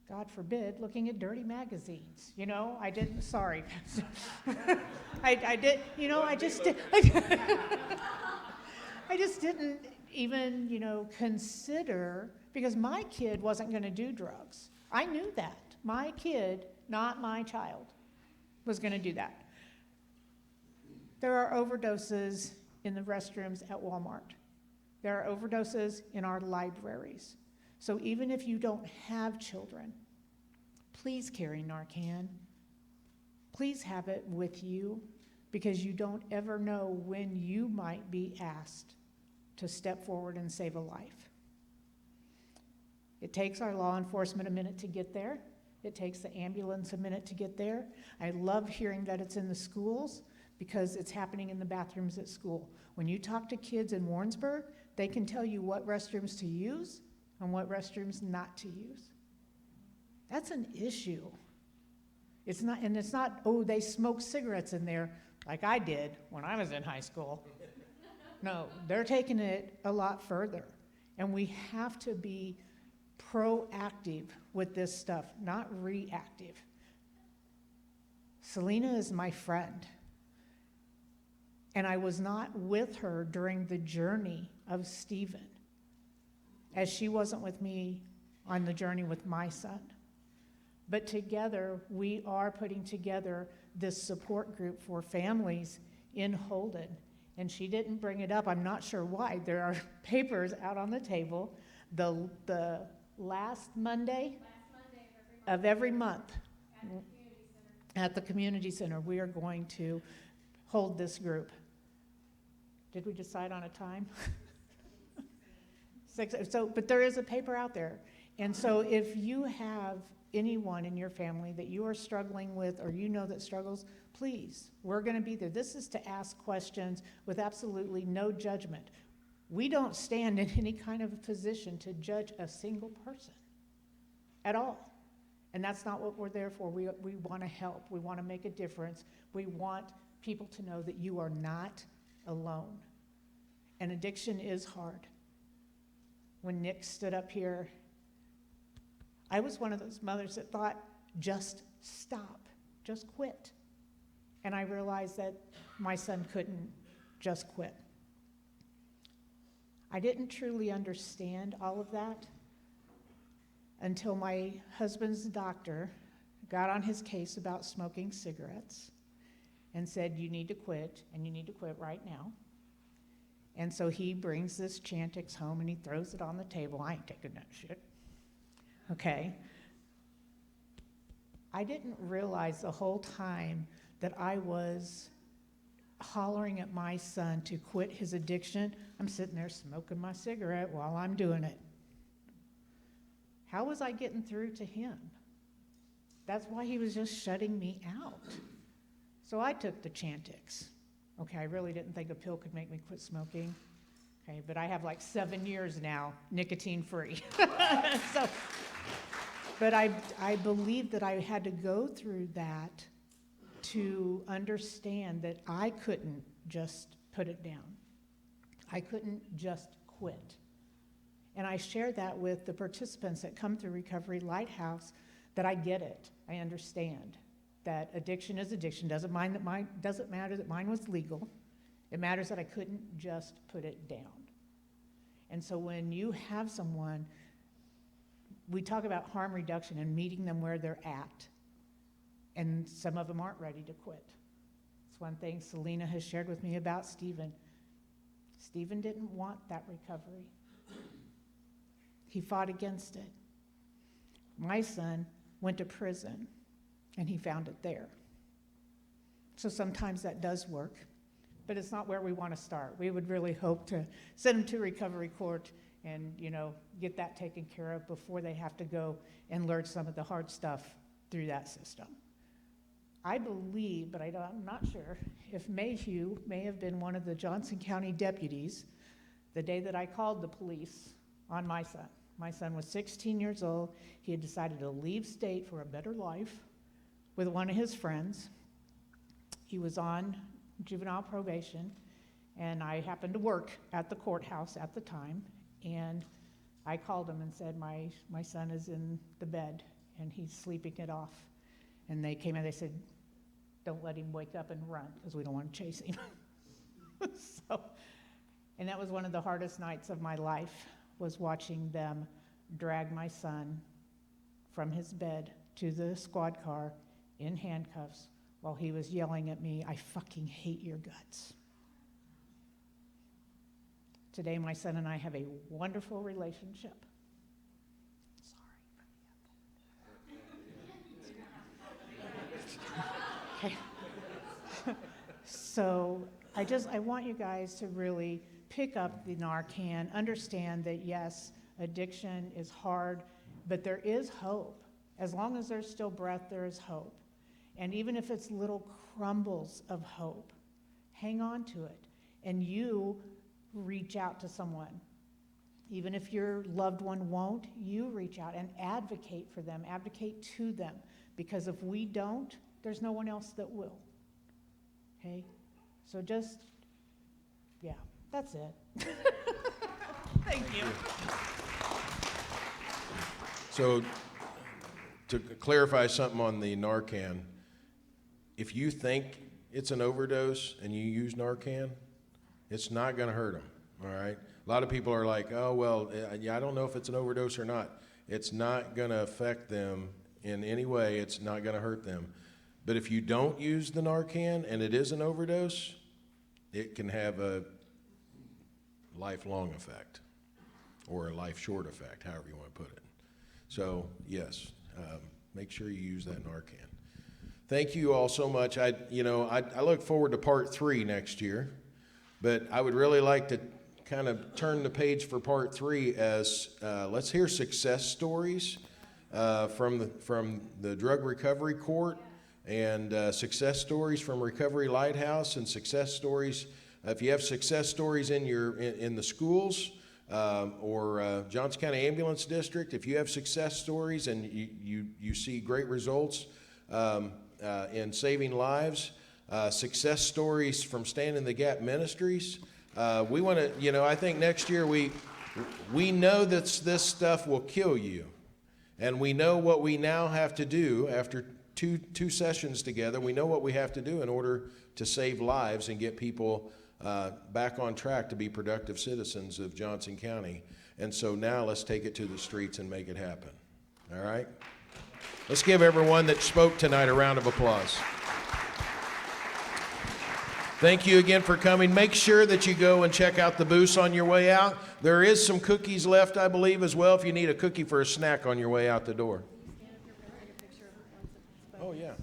L: God forbid, looking at dirty magazines. You know, I didn't, sorry. I did, you know, I just did. I just didn't even, you know, consider, because my kid wasn't going to do drugs. I knew that. My kid, not my child, was going to do that. There are overdoses in the restrooms at Walmart. There are overdoses in our libraries. So even if you don't have children, please carry Narcan. Please have it with you, because you don't ever know when you might be asked to step forward and save a life. It takes our law enforcement a minute to get there. It takes the ambulance a minute to get there. I love hearing that it's in the schools, because it's happening in the bathrooms at school. When you talk to kids in Warrensburg, they can tell you what restrooms to use and what restrooms not to use. That's an issue. It's not, oh, they smoke cigarettes in there like I did when I was in high school. No, they're taking it a lot further. And we have to be proactive with this stuff, not reactive. Selena is my friend. And I was not with her during the journey of Stephen, as she wasn't with me on the journey with my son. But together, we are putting together this support group for families in Holden. And she didn't bring it up. I'm not sure why. There are papers out on the table. The last Monday of every month at the community center, we are going to hold this group. Did we decide on a time? 6. So, but there is a paper out there. And so if you have anyone in your family that you are struggling with, or you know that struggles, please, we're going to be there. This is to ask questions with absolutely no judgment. We don't stand in any kind of a position to judge a single person. at all. And that's not what we're there for. We want to help. We want to make a difference. We want people to know that you are not alone. And addiction is hard. When Nick stood up here, I was one of those mothers that thought, just stop, just quit. And I realized that my son couldn't just quit. I didn't truly understand all of that until my husband's doctor got on his case about smoking cigarettes and said, you need to quit, and you need to quit right now. And so he brings this Chantix home and he throws it on the table. I ain't taking that shit. Okay. I didn't realize the whole time that I was hollering at my son to quit his addiction. I'm sitting there smoking my cigarette while I'm doing it. How was I getting through to him? That's why he was just shutting me out. So I took the Chantix. Okay, I really didn't think a pill could make me quit smoking. Okay, but I have like 7 years now, nicotine-free. So, but I believe that I had to go through that to understand that I couldn't just put it down. I couldn't just quit. And I share that with the participants that come through Recovery Lighthouse, that I get it. I understand that addiction is addiction. Doesn't matter that mine was legal. It matters that I couldn't just put it down. And so when you have someone, we talk about harm reduction and meeting them where they're at. And some of them aren't ready to quit. It's one thing Selena has shared with me about Stephen. Stephen didn't want that recovery. He fought against it. My son went to prison, and he found it there. So sometimes that does work, but it's not where we want to start. We would really hope to send them to recovery court and, get that taken care of before they have to go and learn some of the hard stuff through that system. I believe, but I'm not sure, if Mayhew may have been one of the Johnson County deputies the day that I called the police on my son. My son was 16 years old. He had decided to leave state for a better life with one of his friends. He was on juvenile probation, and I happened to work at the courthouse at the time, and I called him and said, my son is in the bed, and he's sleeping it off. And they came in, they said, don't let him wake up and run, because we don't want to chase him. And that was one of the hardest nights of my life, was watching them drag my son from his bed to the squad car in handcuffs while he was yelling at me, I fucking hate your guts. Today, my son and I have a wonderful relationship. Okay. So I want you guys to really pick up the Narcan, understand that yes, addiction is hard, but there is hope. As long as there's still breath, there is hope. And even if it's little crumbles of hope, hang on to it. And you reach out to someone. Even if your loved one won't, you reach out and advocate for them, advocate to them. Because if we don't, there's no one else that will. Okay? So that's it. Thank you.
B: So, to clarify something on the Narcan, if you think it's an overdose and you use Narcan, it's not going to hurt them, all right? A lot of people are like, oh, well, I don't know if it's an overdose or not. It's not going to affect them in any way. It's not going to hurt them. But if you don't use the Narcan and it is an overdose, it can have a lifelong effect or a life-short effect, however you want to put it. So, yes, make sure you use that Narcan. Thank you all so much. I look forward to part 3 next year, but I would really like to kind of turn the page for part 3 as let's hear success stories from the Drug Recovery Court, and success stories from Recovery Lighthouse, and success stories. If you have success stories in the schools, or Johnson County Ambulance District, if you have success stories and you see great results in saving lives, success stories from Stand in the Gap Ministries, we want to, I think next year we know that this stuff will kill you. And we know what we now have to do after two sessions together. We know what we have to do in order to save lives and get people back on track to be productive citizens of Johnson County. And so now let's take it to the streets and make it happen. All right? Let's give everyone that spoke tonight a round of applause. Thank you again for coming. Make sure that you go and check out the booths on your way out. There is some cookies left, I believe, as well, if you need a cookie for a snack on your way out the door. Oh, yeah.